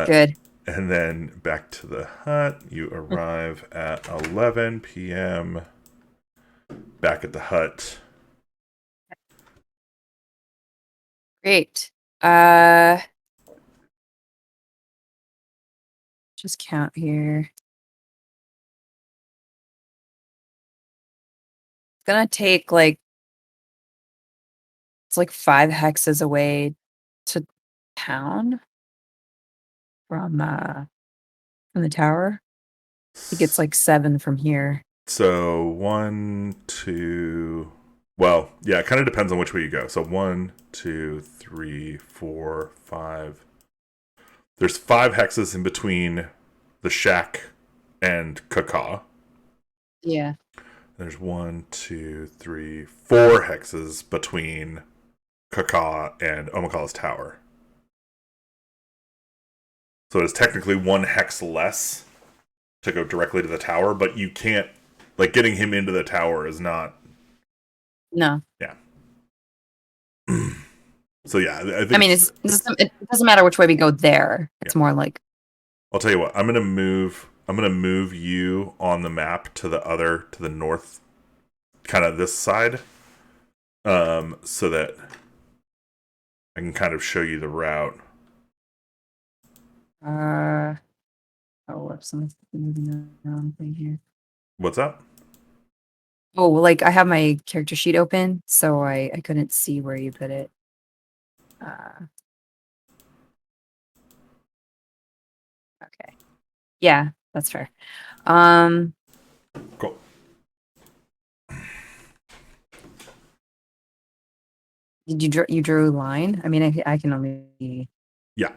Good.
And then back to the hut. You arrive at 11 p.m. Back at the hut.
Great. Just count here. It's gonna take it's 5 hexes away to town from the tower. I think it's 7 from here.
So 1, 2. Well, yeah, it kind of depends on which way you go. So 1, 2, 3, 4, 5. There's 5 hexes in between the shack and Kaka.
Yeah.
There's 1, 2, 3, 4 hexes between Kaka and Omakala's tower. So it's technically 1 hex less to go directly to the tower, but you can't getting him into the tower is not.
No.
Yeah. So yeah, I think.
I mean, it doesn't matter which way we go there. It's more like.
I'll tell you what. I'm gonna move you on the map to the north, kind of this side, so that I can kind of show you the route.
Oh, whoops! I'm moving the wrong thing here.
What's up?
Oh, I have my character sheet open, so I couldn't see where you put it. Okay. Yeah, that's fair.
Cool.
Did you drew a line? I mean, I can only.
Yeah,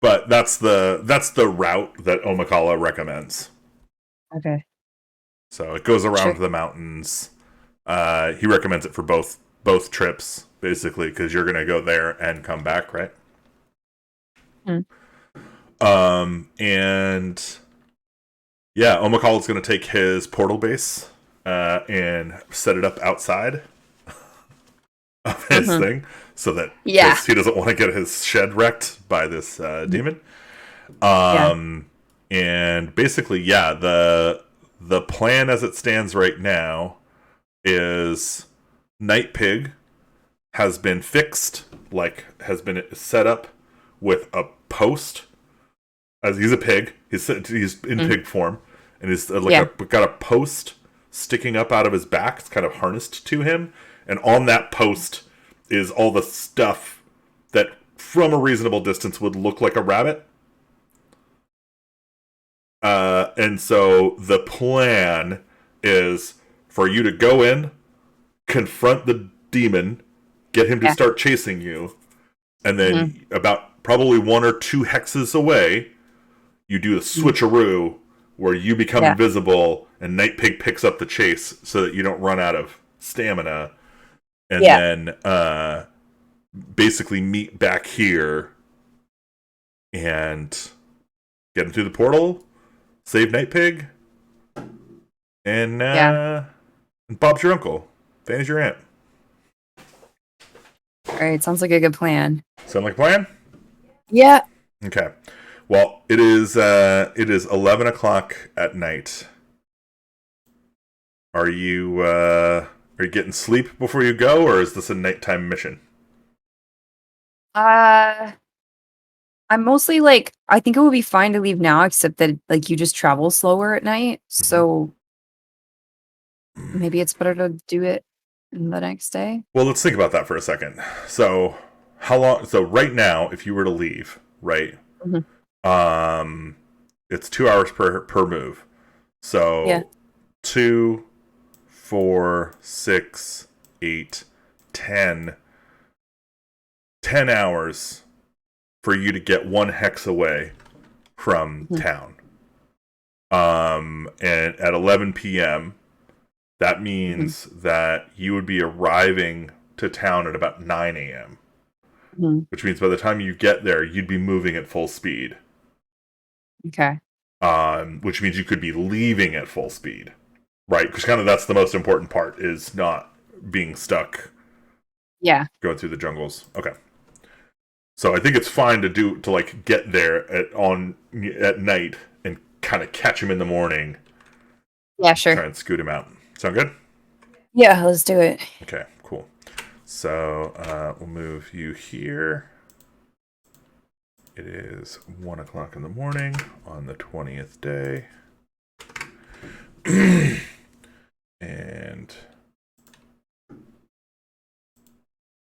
but that's the route that Omakala recommends.
Okay.
So it goes around
Sure.
the mountains, He recommends it for both trips, basically, because you're gonna go there and come back, right?
Mm.
And yeah, Omakal is gonna take his portal base and set it up outside of his
Mm-hmm.
thing, so that
Yeah.
he doesn't want to get his shed wrecked by this demon.
Yeah.
And basically, yeah, the plan as it stands right now is Night Pig has been fixed, like has been set up with a post. As he's a pig, he's in
Mm.
pig form, and he's
Yeah.
got a post sticking up out of his back. It's kind of harnessed to him, and on that post is all the stuff that, from a reasonable distance, would look like a rabbit. And so the plan is for you to go in, confront the demon, get him to
Yeah.
start chasing you, and
Mm-hmm.
then about probably 1 or 2 hexes away, you do a switcheroo where you become
Yeah.
invisible and Night Pig picks up the chase so that you don't run out of stamina, and
Yeah.
then basically meet back here and get him through the portal, save Night Pig, and
Yeah.
Bob's your uncle. Fanny's your aunt.
All right. Sounds like a good plan.
Sound like a plan?
Yeah.
Okay. Well, it is 11 o'clock at night. Are you getting sleep before you go, or is this a nighttime mission?
Uh, I'm mostly like, I think it would be fine to leave now, except that like you just travel slower at night. So maybe it's better to do it the next day.
Well, let's think about that for a second. So, how long? So, right now, if you were to leave, right,
Mhm.
um, it's 2 hours per move.
Yeah.
So, 2, 4, 6, 8, 10 hours for you to get 1 hex away from
Mhm.
town. And at 11 p.m., that
Mhm.
means that you would be arriving to town at about 9 a.m.,
Mhm.
which means by the time you get there, you'd be moving at full speed.
Okay.
Which means you could be leaving at full speed, right? Because kind of that's the most important part, is not being stuck
Yeah.
going through the jungles. Okay. So I think it's fine to like get there at night and kind of catch him in the morning,
Yeah, sure.
try and scoot him out. Sound good?
Yeah, let's do it.
Okay, cool. So we'll move you here. It is 1 o'clock in the morning on the 20th day. And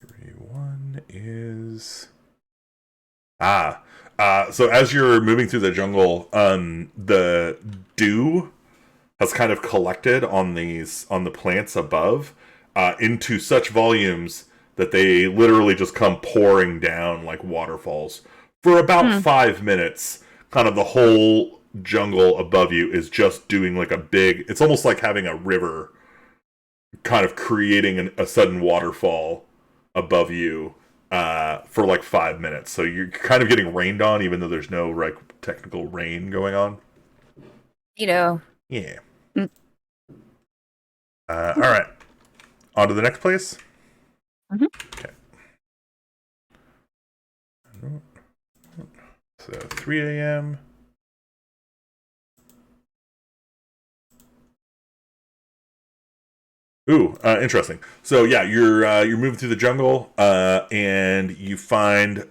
3-1 is so as you're moving through the jungle, the dew has kind of collected on the plants above into such volumes that they literally just come pouring down like waterfalls. For about
Hmm.
5 minutes, kind of the whole jungle above you is just doing like a big. It's almost like having a river kind of creating a sudden waterfall above you for like 5 minutes. So you're kind of getting rained on, even though there's no like technical rain going on.
You know.
Yeah.
Mm.
All right. On to the next place.
Mhm.
Okay. So 3 a.m. Ooh, interesting. So yeah, you're moving through the jungle, and you find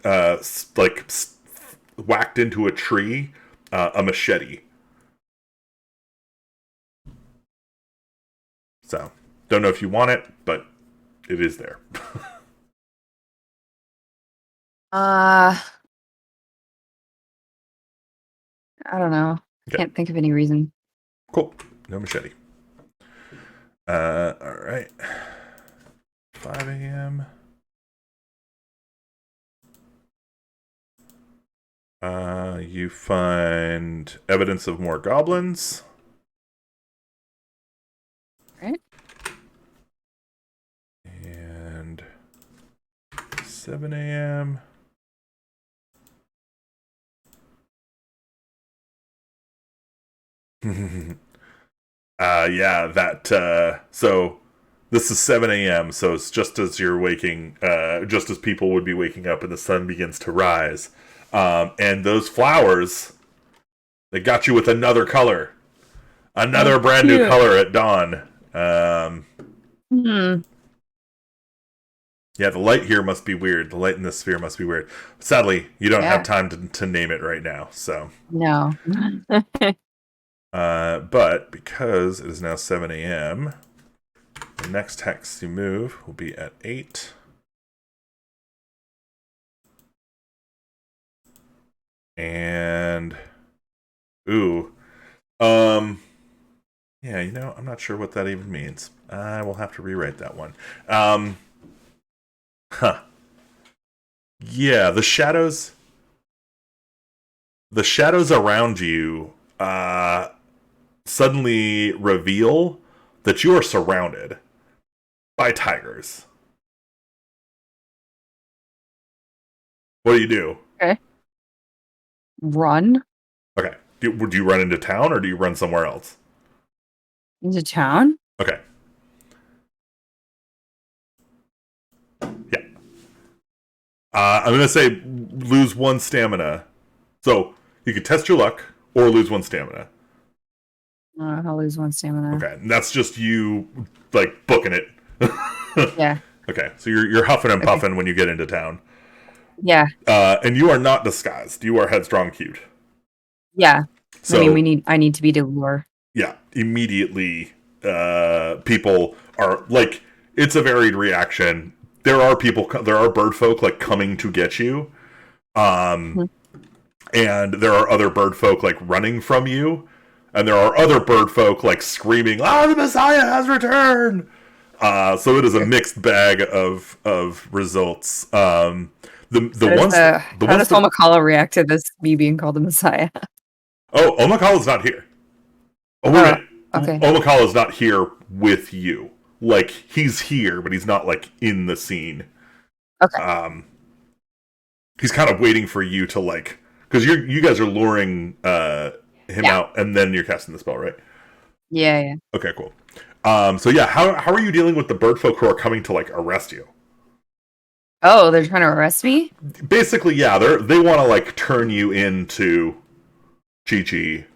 whacked into a tree, a machete. So don't know if you want it, but it is there.
Uh, I don't know.
Okay,
Can't think of any reason.
cool. No machete. All right. 5 a.m. You find evidence of more goblins.
Right?
7 a.m. Yeah, so this is 7 a.m., so it's just as you're waking, just as people would be waking up and the sun begins to rise. And those flowers, they got you with another color. Another brand new color at dawn. Yeah, the light here must be weird. The light in this sphere must be weird. Sadly, you don't have time to name it right now, so.
No.
But because it is now 7 a.m., the next hex you move will be at 8. And ooh. Yeah, I'm not sure what that even means. I will have to rewrite that one. Yeah, the shadows around you suddenly reveal that you are surrounded by tigers. What do?
Okay. Run?
Okay. Do you run into town or do you run somewhere else?
Into town?
Okay. Yeah. I'm going to say lose 1 stamina. So you could test your luck or lose 1 stamina.
I'll lose 1 stamina.
Okay. And that's just you, like, booking it.
Yeah.
Okay. So you're huffing and puffing when you get into town.
Yeah.
And you are not disguised. You are headstrong cute.
Yeah.
So,
I need to be to lure.
Yeah. Immediately, people are, like, it's a varied reaction. There are bird folk, like, coming to get you. And there are other bird folk, like, running from you. And there are other bird folk, like, screaming, "Oh, the Messiah has returned!" So it is a mixed bag of results. How does
Omakala react to this, me being called the Messiah?
Oh, Omakala's not here. Oh, wait.
Okay.
Omakala's not here with you. Like, he's here, but he's not, like, in the scene.
Okay.
He's kind of waiting for you to, like, because you guys are luring him out, and then you're casting the spell, right?
Yeah.
Okay, cool. So yeah, how are you dealing with the bird folk who are coming to, like, arrest you?
Oh, they're trying to arrest me?
Basically, yeah, they want to, like, turn you into Chi-Chi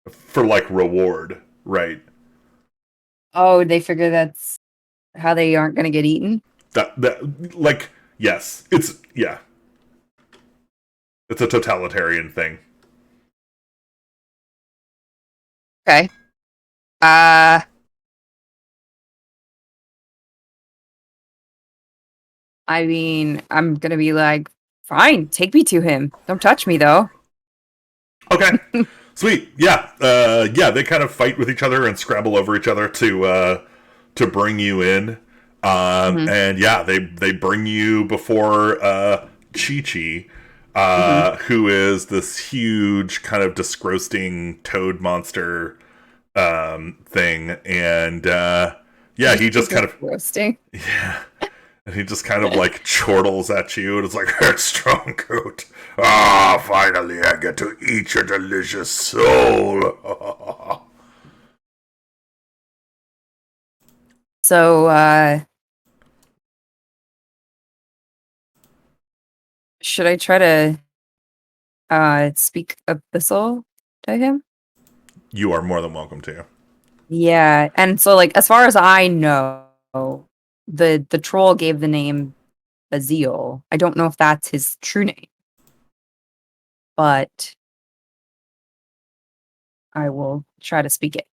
for, like, reward, right?
Oh, they figure that's how they aren't going to get eaten?
That like, yes. It's a totalitarian thing.
Okay. I mean, I'm gonna be like, fine, take me to him. Don't touch me, though.
Okay. Sweet. Yeah. Yeah, they kind of fight with each other and scrabble over each other to bring you in. And yeah, they bring you before Chi-Chi, who is this huge kind of disgusting toad monster thing. And yeah, he just kind of
roasting.
Yeah. And he just kind of, like, chortles at you, and it's like, "Headstrong coat. Ah, finally I get to eat your delicious soul."
So, should I try to speak Abyssal to him?
You are more than welcome to.
Yeah, and so, like, as far as I know, the troll gave the name Bezil. I don't know if that's his true name, but I will try to speak it.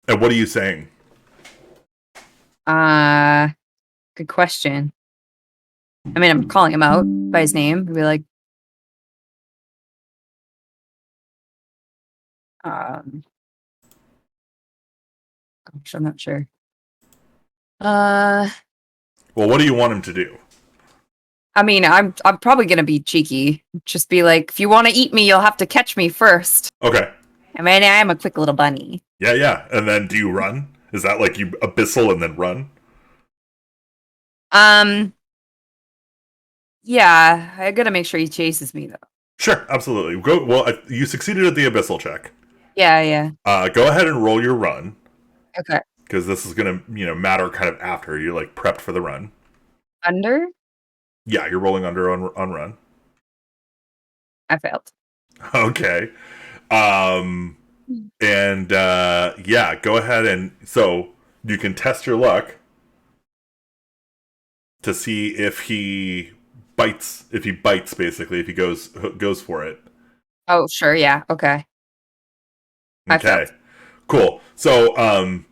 And what are you saying?
Good question. I mean, I'm calling him out by his name. I'd be like, gosh, I'm not sure.
Well, what do you want him to do?
I mean, I'm probably gonna be cheeky. Just be like, if you want to eat me, you'll have to catch me first.
Okay.
I mean, I am a quick little bunny.
Yeah. And then do you run? Is that like you abyssal and then run?
Yeah, I gotta make sure he chases me though.
Sure, absolutely. Go. Well, you succeeded at the abyssal check.
Yeah, yeah.
Go ahead and roll your run
Okay.
because this is gonna matter kind of after you like prepped for the run.
Under?
Yeah, you're rolling under on run.
I failed.
Okay. Um, and yeah, go ahead and so you can test your luck to see if he bites. If he bites, basically, if he goes for it.
Oh, sure, yeah. Okay. I
Okay.
failed.
Cool. So I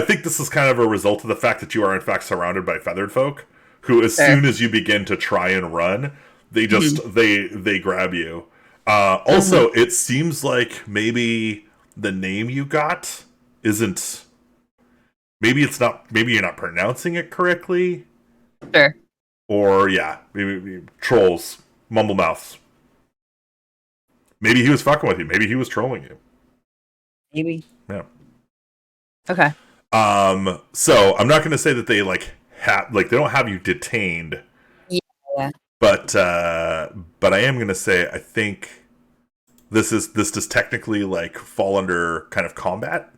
think this is kind of a result of the fact that you are in fact surrounded by feathered folk who, as
There.
soon as you begin to try and run, they just they grab you.
Mhm.
Also, it seems like maybe the name you got isn't. Maybe it's not. Maybe you're not pronouncing it correctly,
Sure.
or yeah, maybe trolls, mumble mouths. Maybe he was fucking with you. Maybe he was trolling you.
Maybe.
Yeah.
Okay.
So I'm not going to say that they they don't have you detained,
Yeah. Yeah.
but I am going to say I think this does technically like fall under kind of combat.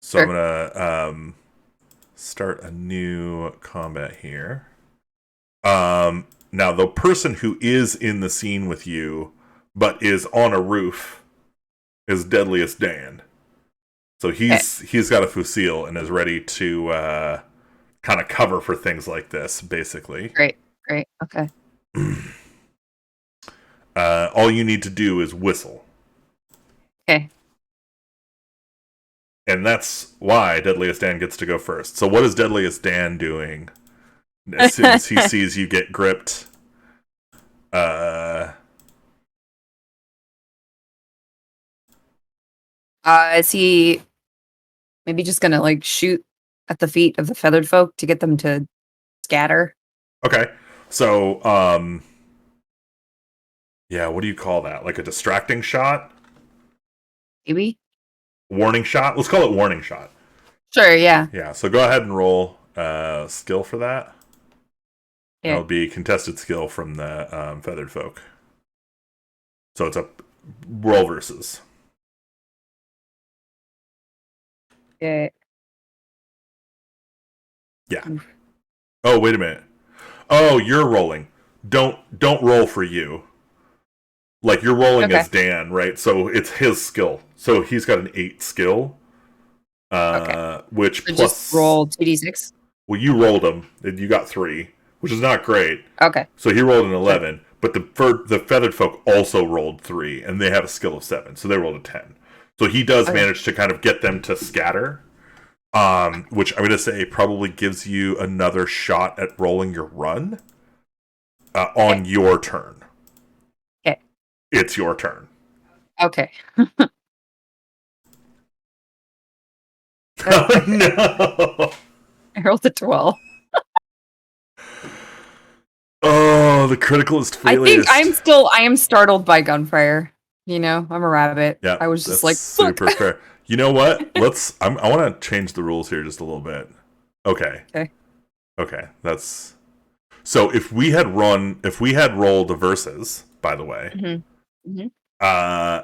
So I'm
Sure.
gonna start a new combat here. Now the person who is in the scene with you, but is on a roof, is Deadliest Dan. So
Okay.
he's got a fusil and is ready to kind of cover for things like this, basically.
Great. Great. Okay.
All you need to do is whistle.
Okay.
And that's why Deadliest Dan gets to go first. So what is Deadliest Dan doing as soon as he sees you get gripped? Uh,
Is he maybe just gonna like shoot at the feet of the feathered folk to get them to scatter?
okay. So, yeah, what do you call that? Like a distracting shot?
Maybe?
Warning shot? Let's call it warning shot.
Sure, yeah.
Yeah, so go ahead and roll skill for that.
Yeah.
That'll be contested skill from the feathered folk. So it's a roll versus.
Yeah.
Yeah. Oh, wait a minute. Oh, you're rolling. Don't roll for you. Like you're rolling
Okay.
as Dan, right? So it's his skill. So he's got an 8 skill.
Okay.
Which
So
plus
just roll 2d6.
well, you rolled him and you got 3, which is not great.
Okay.
So he rolled an
Sure.
11, but the feathered folk also rolled 3, and they have a skill of 7, so they rolled a 10. So he does
Okay.
manage to kind of get them to scatter, which I'm going to say probably gives you another shot at rolling your run on
Okay.
your turn.
Okay.
It's your turn.
Okay.
Oh no!
I rolled a 12.
Oh, the criticalist
I think
failist.
I am startled by gunfire. You know, I'm a rabbit.
Yeah,
I was just
that's
like, fuck.
super fair. You know what? I want to change the rules here just a little bit. Okay.
Okay.
Okay. That's so if we had rolled the verses, by the way,
Hmm.
uh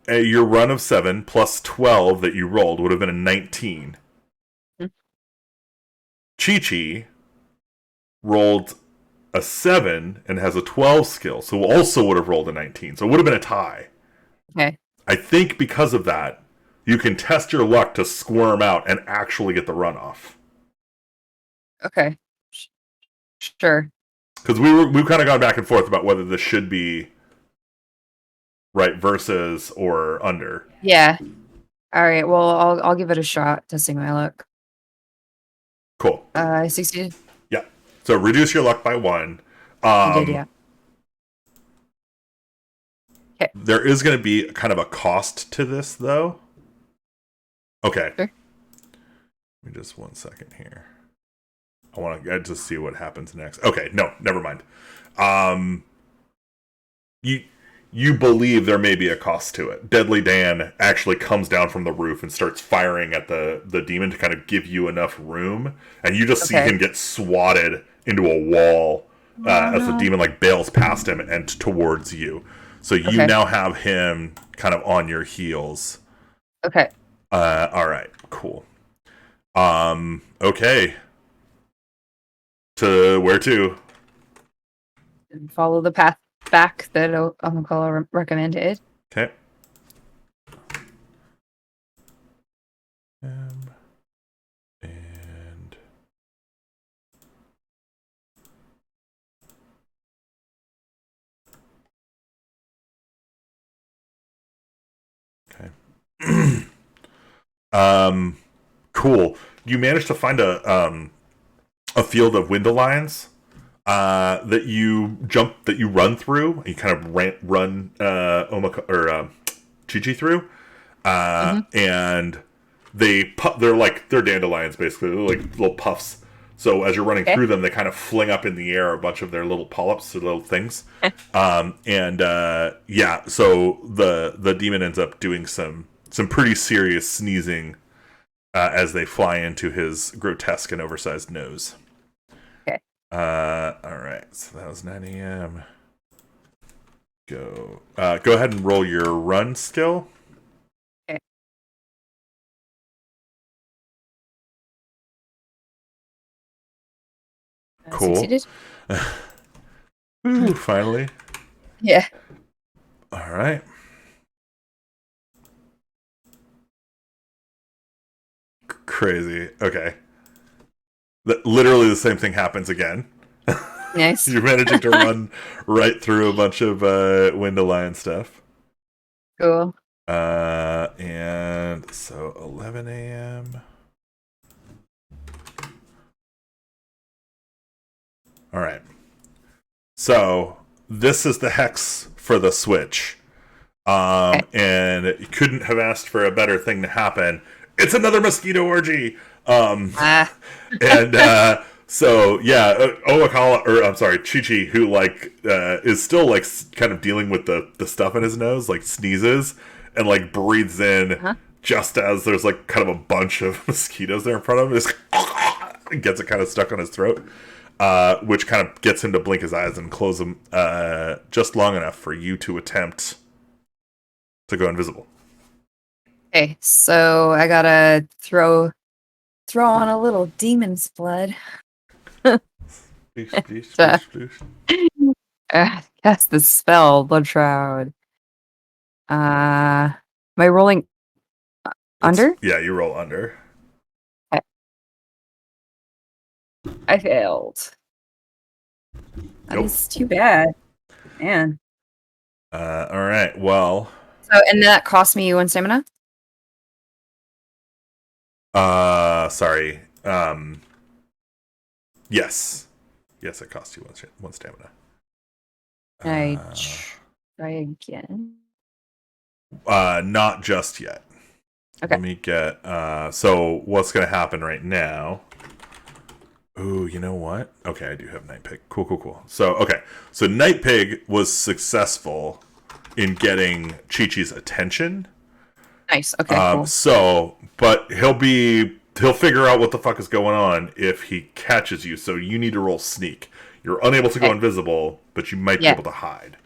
your run of 7 plus 12 that you rolled would have been a 19.
Hmm.
Chi-Chi rolled a 7 and has a 12 skill, so also would have rolled a 19. So it would have been a tie.
Okay.
I think because of that, you can test your luck to squirm out and actually get the runoff.
Okay. Sure.
Because we've kind of gone back and forth about whether this should be right versus or under.
Yeah. All right. Well, I'll give it a shot, testing my luck.
Cool.
I succeeded.
Yeah. So reduce your luck by 1.
I did, yeah. Okay.
There is going to be kind of a cost to this, though. Okay.
Sure.
Give me just 1 second here. I want to just see what happens next. Okay, no, never mind. You believe there may be a cost to it. Deadly Dan actually comes down from the roof and starts firing at the demon to kind of give you enough room, and you just see
Okay.
him get swatted into a wall
Oh
as the
no.
demon like bails past him and towards you. So you
Okay.
now have him kind of on your heels.
Okay.
All right, cool. Okay. To where to?
And follow the path back that Omakala recommended.
Okay. And okay. Cool. You managed to find a field of window lines that you run through. You kind of run Chi Chi through,
Hmm.
and they're dandelions basically. They're like little puffs. So as you're running
Okay.
through them, they kind of fling up in the air a bunch of their little polyps, or little things. Yeah, so the demon ends up doing some pretty serious sneezing as they fly into his grotesque and oversized nose.
Okay.
All right, so that was 9 a.m. Go ahead and roll your run skill.
Okay.
Cool.
Succeeded.
Ooh, finally.
Yeah.
All right. Crazy. Okay. Literally the same thing happens again.
Nice.
You're managing to run right through a bunch of window lion stuff.
Cool.
And so 11 a.m. All right. So this is the hex for the switch.
Okay.
And you couldn't have asked for a better thing to happen. It's another mosquito orgy.
Ah.
And so yeah, Omakala, or I'm sorry, Chi Chi, who is still like kind of dealing with the stuff in his nose, like sneezes and like breathes in
Huh?
just as there's like kind of a bunch of mosquitoes there in front of him. Just gets it kind of stuck on his throat, which kind of gets him to blink his eyes and close them just long enough for you to attempt to go invisible.
Okay. So I gotta throw on a little demon's blood.
Sploosh, sploosh,
to
sploosh, sploosh.
cast the spell, Blood Shroud. Am I rolling under?
Yeah, you roll under.
I failed. That
Nope.
is too bad. Man.
All right. Well,
So, and that cost me 1 stamina?
sorry. Yes. Yes, it costs you one stamina.
Can I
Uh,
try again?
not just yet.
Okay.
Let me get, so what's going to happen right now? Ooh, you know what? Okay, I do have Night Pig. Cool, cool, cool. So, okay. So Night Pig was successful in getting Chi-Chi's attention.
Nice. Okay, cool.
But he'll figure out what the fuck is going on if he catches you. So you need to roll sneak. You're unable to go
Okay.
invisible, but you might be
Yeah.
able to hide.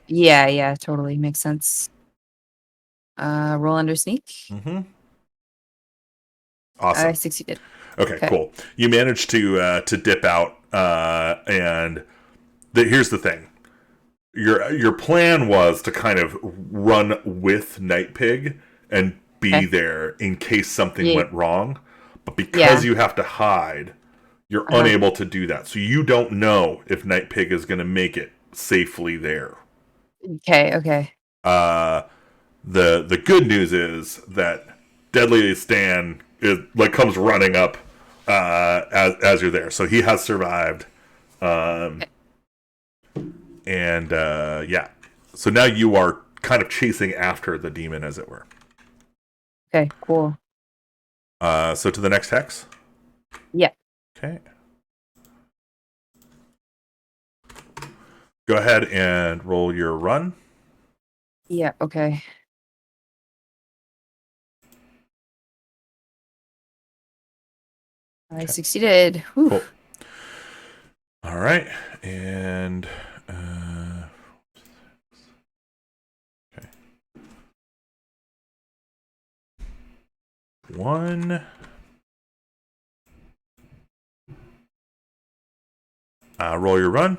Yeah, totally makes sense. Roll under sneak.
Mm-hmm. Awesome.
I succeeded.
Okay,
Okay.
cool. You managed to dip out, and here's the thing. Your plan was to kind of run with Night Pig and be
Okay.
there in case something
Yeah.
went wrong. But because
Yeah.
you have to hide, you're
Uh-huh.
unable to do that. So you don't know if Night Pig is going to make it safely there.
Okay.
Uh, the good news is that Deadly Stan comes running up as you're there. So he has survived.
Okay.
And yeah. So now you are kind of chasing after the demon, as it were.
Okay, cool.
So to the next hex.
Yeah.
Okay. Go ahead and roll your run.
Yeah, okay. I
Okay.
succeeded. Whew.
Cool. All right, and okay, one. Roll your run.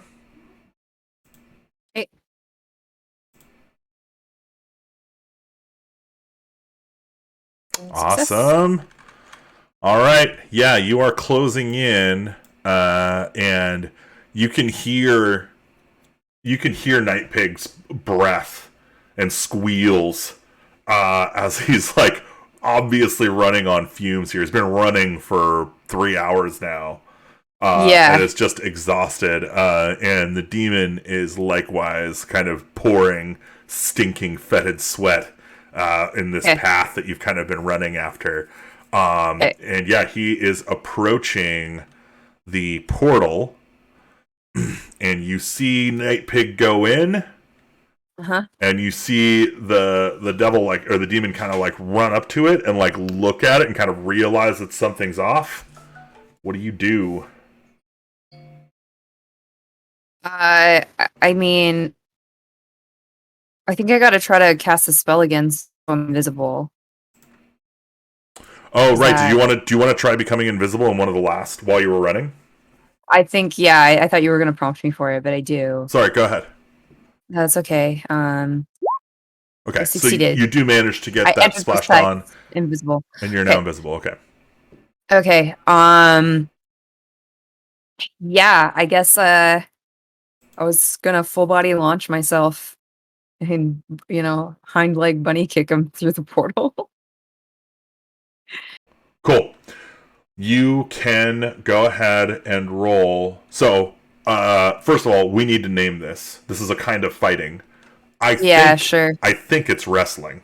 Okay. Success.
Awesome. All right. Yeah, you are closing in, and you can hear Night Pig's breath and squeals as he's like obviously running on fumes here. He's been running for 3 hours now. And
Yeah.
is just exhausted. And the demon is likewise kind of pouring stinking fetid sweat in this
Okay.
path that you've kind of been running after.
Okay.
And yeah, he is approaching the portal, and you see Night Pig go in,
Uh-huh.
and you see the devil like or the demon kind of like run up to it and like look at it and kind of realize that something's off. What do you do?
I mean, I think I gotta try to cast a spell again so I'm invisible.
Oh,
Is
right.
that
Do you want to try becoming invisible in one of the last while you were running?
I think yeah, I thought you were gonna prompt me for it, but I do.
Sorry, go ahead.
That's okay. I
Okay, so
succeeded.
you do manage to
I
get that
entered this
splashed
text
on,
invisible.
and you're now
Okay.
invisible. Okay.
Okay. Yeah, I guess I was gonna full body launch myself and hind leg bunny kick him through the portal.
Cool. You can go ahead and roll. So, first of all, we need to name this. This is a kind of fighting. I
Yeah,
think
sure.
I think it's wrestling.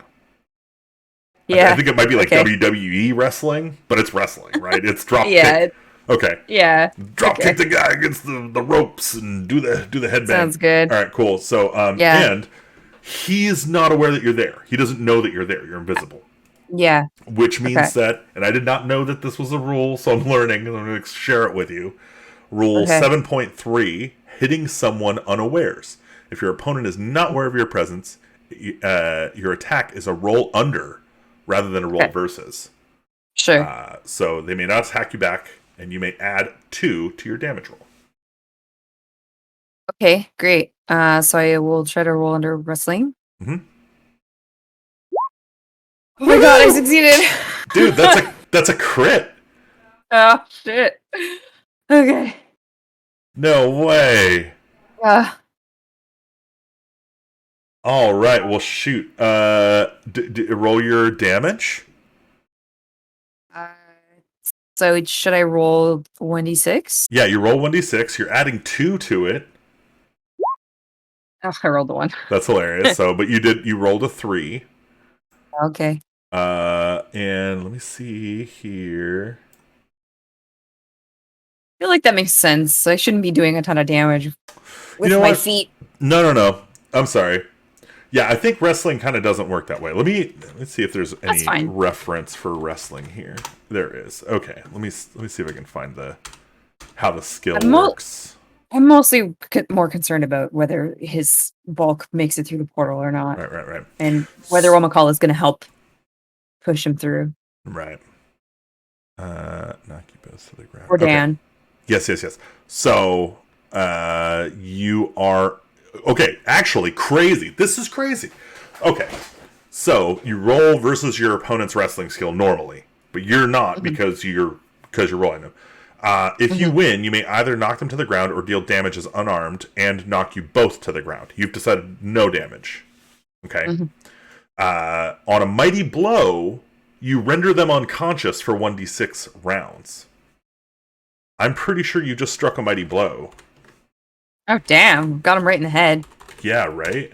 I
Yeah.
think it might be like
Okay.
WWE wrestling, but it's wrestling, right? It's drop
Yeah.
kick. Okay.
Yeah.
Drop kick
Okay.
the guy against the ropes and do the headbang.
Sounds good.
All right, cool. So
Yeah.
and he's not aware that you're there. He doesn't know that you're there. You're invisible.
Yeah.
Which
Okay.
means that, and I did not know that this was a rule, so I'm learning and I'm going to share it with you. Rule
Okay.
7.3, hitting someone unawares. If your opponent is not aware of your presence, your attack is a roll under rather than a roll
Okay.
versus.
Sure.
So they may not attack you back, and you may add 2 to your damage roll.
Okay, great. So I will try to roll under wrestling.
Mm-hmm.
Oh my god, I succeeded.
Dude, that's a crit.
Oh shit. Okay.
No way.
Uh,
All right, well shoot. Roll your damage.
uh, so should I roll 1d6?
Yeah, you roll 1d6. You're adding 2 to it.
Oh, I rolled a 1.
That's hilarious. So, but you rolled a 3.
Okay.
And let me see here.
I feel like that makes sense. I shouldn't be doing a ton of damage with
You know
my
what?
feet.
No. I'm sorry. Yeah, I think wrestling kind of doesn't work that way. Let's see if there's
That's
any
fine.
reference for wrestling here. There is. Okay, let me see if I can find how the skill works.
I'm mostly more concerned about whether his bulk makes it through the portal or not,
Right.
and whether Omakala is going to help push him through.
Right. Knock you both to the ground.
Or Dan.
Okay. Yes. So, you are okay. Actually, crazy. This is crazy. Okay. So you roll versus your opponent's wrestling skill normally, but you're not because you're rolling them. If you win, you may either knock them to the ground or deal damage as unarmed and knock you both to the ground. You've decided no damage. Okay. On a mighty blow, you render them unconscious for 1d6 rounds. I'm pretty sure you just struck a mighty blow.
Oh, damn. Got him right in the head.
Yeah, right?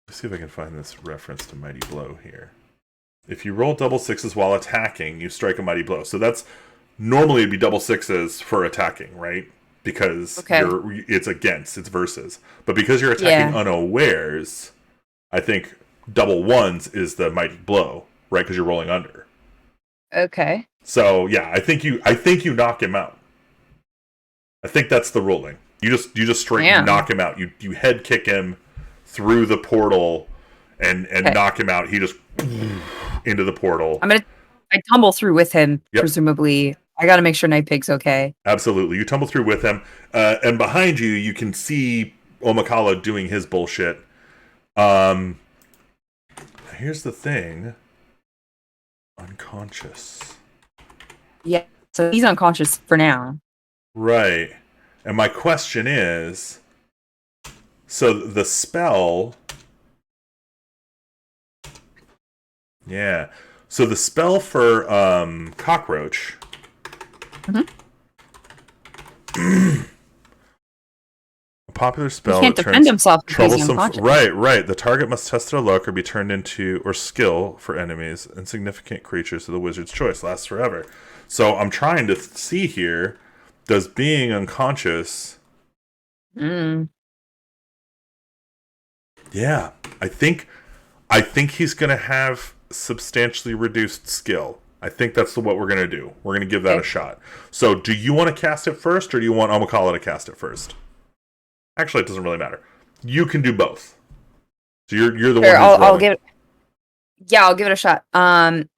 Let's see if I can find this reference to mighty blow here. If you roll double sixes while attacking, you strike a mighty blow. So that's normally it'd be double sixes for attacking, right? Because it's versus. But because you're attacking unawares, I think double ones is the mighty blow, right? Because you're rolling under.
Okay.
So yeah, I think you knock him out. I think that's the ruling. You just straight
Damn.
knock him out. You head kick him through the portal and
Okay.
knock him out. He just into the portal.
I tumble through with him,
Yep,
presumably. I gotta make sure Night Pig's okay.
absolutely. You tumble through with him, and behind you, you can see Omakala doing his bullshit. Um, here's the thing: unconscious.
Yeah. So he's unconscious for now.
Right. And my question is, so the spell, yeah. So the spell for Cockroach.
Mhm.
A popular
He
spell
can't
that
defend
turns
himself if he's
troublesome.
unconscious.
Right. The target must test their luck or be turned into or skill for enemies, insignificant creatures of the wizard's choice. Lasts forever. So I'm trying to see here. Does being unconscious?
Mm.
Yeah, I think he's gonna have substantially reduced skill. I think that's what we're gonna do. We're gonna give that a
Okay.
shot. So, do you want to cast it first, or do you want Omakala to cast it first? Actually, it doesn't really matter. You can do both. So you're the one
Sure,
who's
I'll
rolling.
give it. Yeah, I'll give it a shot. And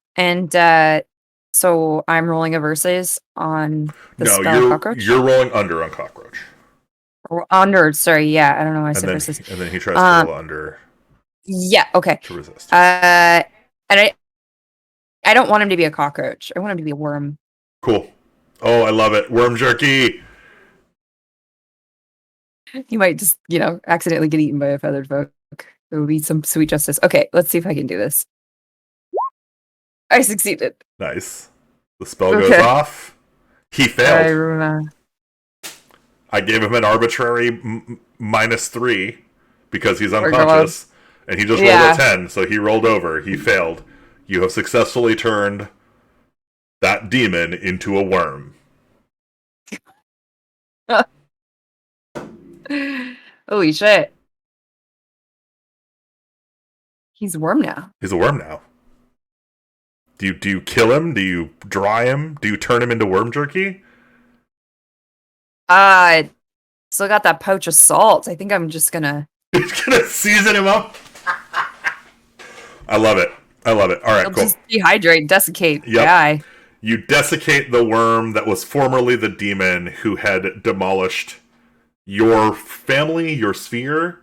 so I'm rolling a versus on the
No,
spell cockroach.
you're rolling under on Cockroach,
Or under, sorry, yeah, I don't know why I said versus.
and then he tries to
Um,
roll under
yeah, okay.
to resist.
And I don't want him to be a cockroach. I want him to be a worm.
Cool. Oh, I love it. Worm jerky.
He might just, accidentally get eaten by a feathered folk. It would be some sweet justice. Okay, let's see if I can do this. I succeeded.
Nice. The spell goes
Okay.
off. He
I
failed.
remember.
I gave him an arbitrary -3 because he's
Oh my God.
unconscious, and he just rolled a
Yeah.
10, so he rolled over. He failed. You have successfully turned that demon into a worm.
Holy shit. He's a worm now.
He's a worm now. Do you kill him? Do you dry him? Do you turn him into worm jerky?
Still got that pouch of salt. I think I'm just gonna.
He's gonna season him up. I love it. I love it. All right,
He'll
cool.
just dehydrate, desiccate,
Yep.
die.
You desiccate the worm that was formerly the demon who had demolished your family, your sphere,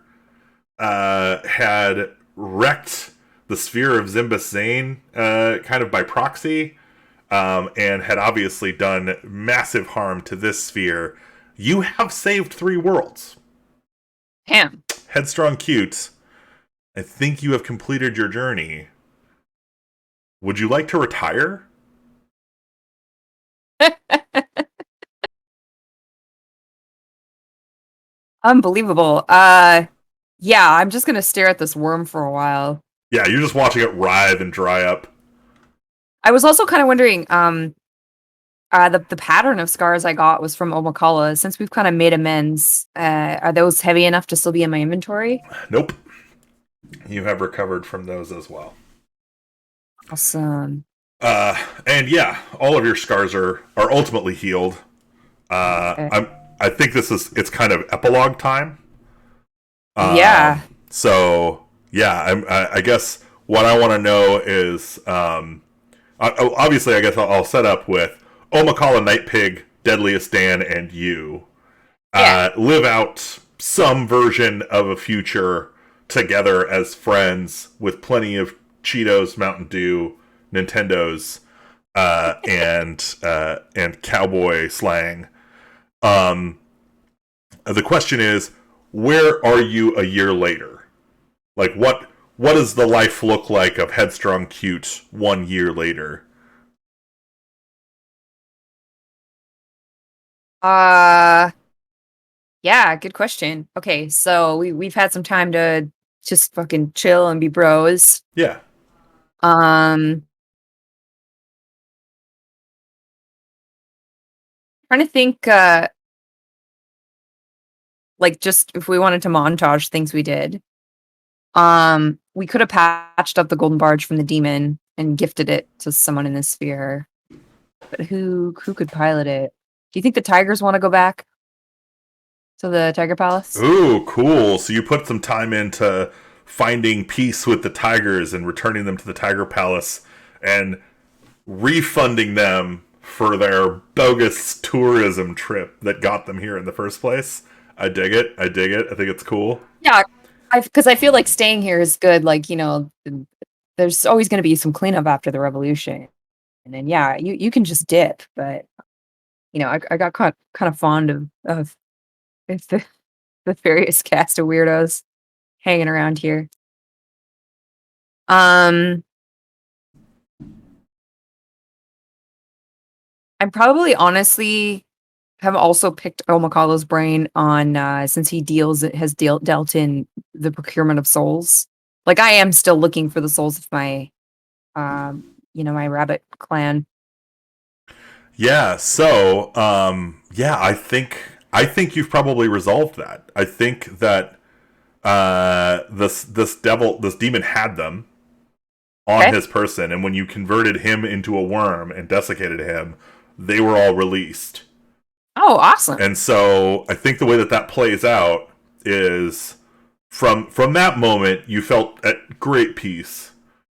had wrecked the sphere of Zimbus Zane kind of by proxy, and had obviously done massive harm to this sphere. You have saved 3 worlds.
Damn.
Headstrong Cute, I think you have completed your journey. Would you like to retire?
Unbelievable. Yeah, I'm just gonna stare at this worm for a while.
Yeah, you're just watching it writhe and dry up.
I was also kind of wondering, the pattern of scars I got was from Omakala. Since we've kind of made amends, are those heavy enough to still be in my inventory?
Nope. You have recovered from those as well.
Awesome.
And yeah, all of your scars are ultimately healed.
Okay.
I think it's kind of epilogue time.
Yeah.
So yeah, I guess what I want to know is, obviously, I guess I'll set up with Omakala and Night Pig, Deadliest Dan, and you.
Yeah.
Live out some version of a future together as friends with plenty of Cheetos, Mountain Dew, Nintendos, and cowboy slang. The question is, where are you a year later? Like, what does the life look like of Headstrong Cute 1 year later?
Yeah, good question. Okay, so we've had some time to just fucking chill and be bros.
Yeah.
Um, trying to think, like just if we wanted to montage things we did. We could have patched up the golden barge from the demon and gifted it to someone in the sphere. But who could pilot it? Do you think the tigers want to go back? to the Tiger Palace.
Ooh, cool. So you put some time into finding peace with the tigers and returning them to the Tiger Palace and refunding them for their bogus tourism trip that got them here in the first place. I dig it. I dig it. I think it's cool.
Yeah, because I feel like staying here is good. Like, there's always going to be some cleanup after the revolution, and then yeah, you can just dip. But I got kind of fond of the the various cast of weirdos hanging around here. Um, I'm probably honestly have also picked Omakalo's brain on since he dealt in the procurement of souls. Like I am still looking for the souls of my my rabbit clan.
Yeah, so yeah, I think you've probably resolved that. I think that this demon had them on
Okay.
his person, and when you converted him into a worm and desiccated him, they were all released.
Oh, awesome.
And so I think the way that plays out is from that moment you felt at great peace,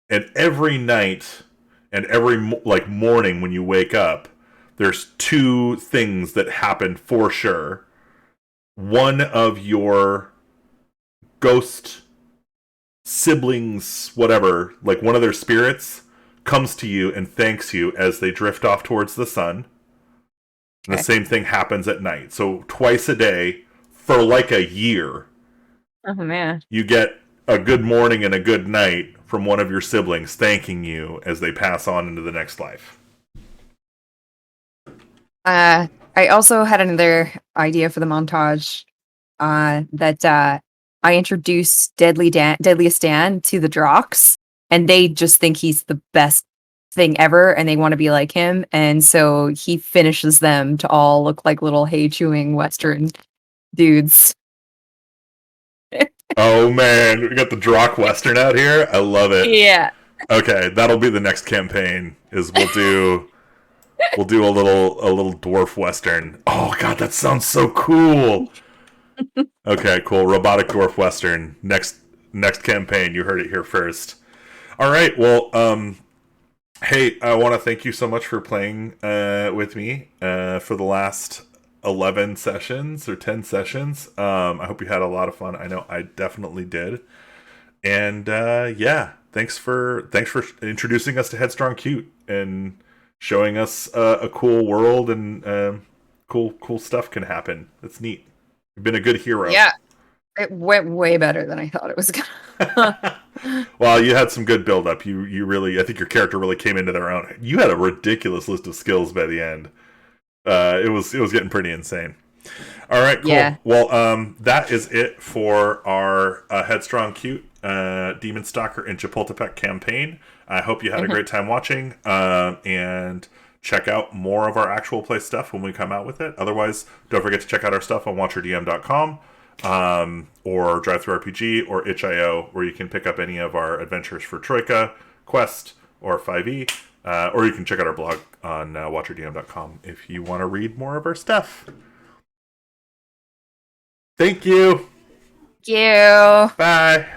and every night and every morning when you wake up, there's two things that happen for sure. One of your ghost siblings, whatever, like one of their spirits, comes to you and thanks you as they drift off towards the sun. And the
Okay.
same thing happens at night. So twice a day for like a year,
Oh man.
you get a good morning and a good night from one of your siblings thanking you as they pass on into the next life.
I also had another idea for the montage. That I introduced Deadliest Dan to the Drox, and they just think he's the best thing ever, and they want to be like him, and so he finishes them to all look like little hay chewing Western dudes.
Oh man, we got the Drock Western out here. I love it.
Yeah.
Okay, that'll be the next campaign. Is we'll do a little dwarf Western. Oh god, that sounds so cool. Okay, cool. Robotic dwarf Western. Next campaign. You heard it here first. All right. Well, hey, I want to thank you so much for playing with me for the last 11 sessions or 10 sessions. I hope you had a lot of fun. I know I definitely did. And yeah, thanks for introducing us to Headstrong Cute and showing us a cool world and cool stuff can happen. That's neat. You've been a good hero.
Yeah. It went way better than I thought it was gonna.
Well, you had some good build up. You really, I think your character really came into their own. You had a ridiculous list of skills by the end. It was getting pretty insane. All right, cool.
Yeah.
Well, that is it for our Headstrong Cute Demon Stalker in Chapultepec campaign. I hope you had a great time watching, and check out more of our actual play stuff when we come out with it. Otherwise, don't forget to check out our stuff on watcherdm.com, or DriveThruRPG or itch.io, where you can pick up any of our adventures for Troika, Quest, or 5e. Or you can check out our blog on watcherdm.com if you want to read more of our stuff. Thank you.
Thank you.
Bye.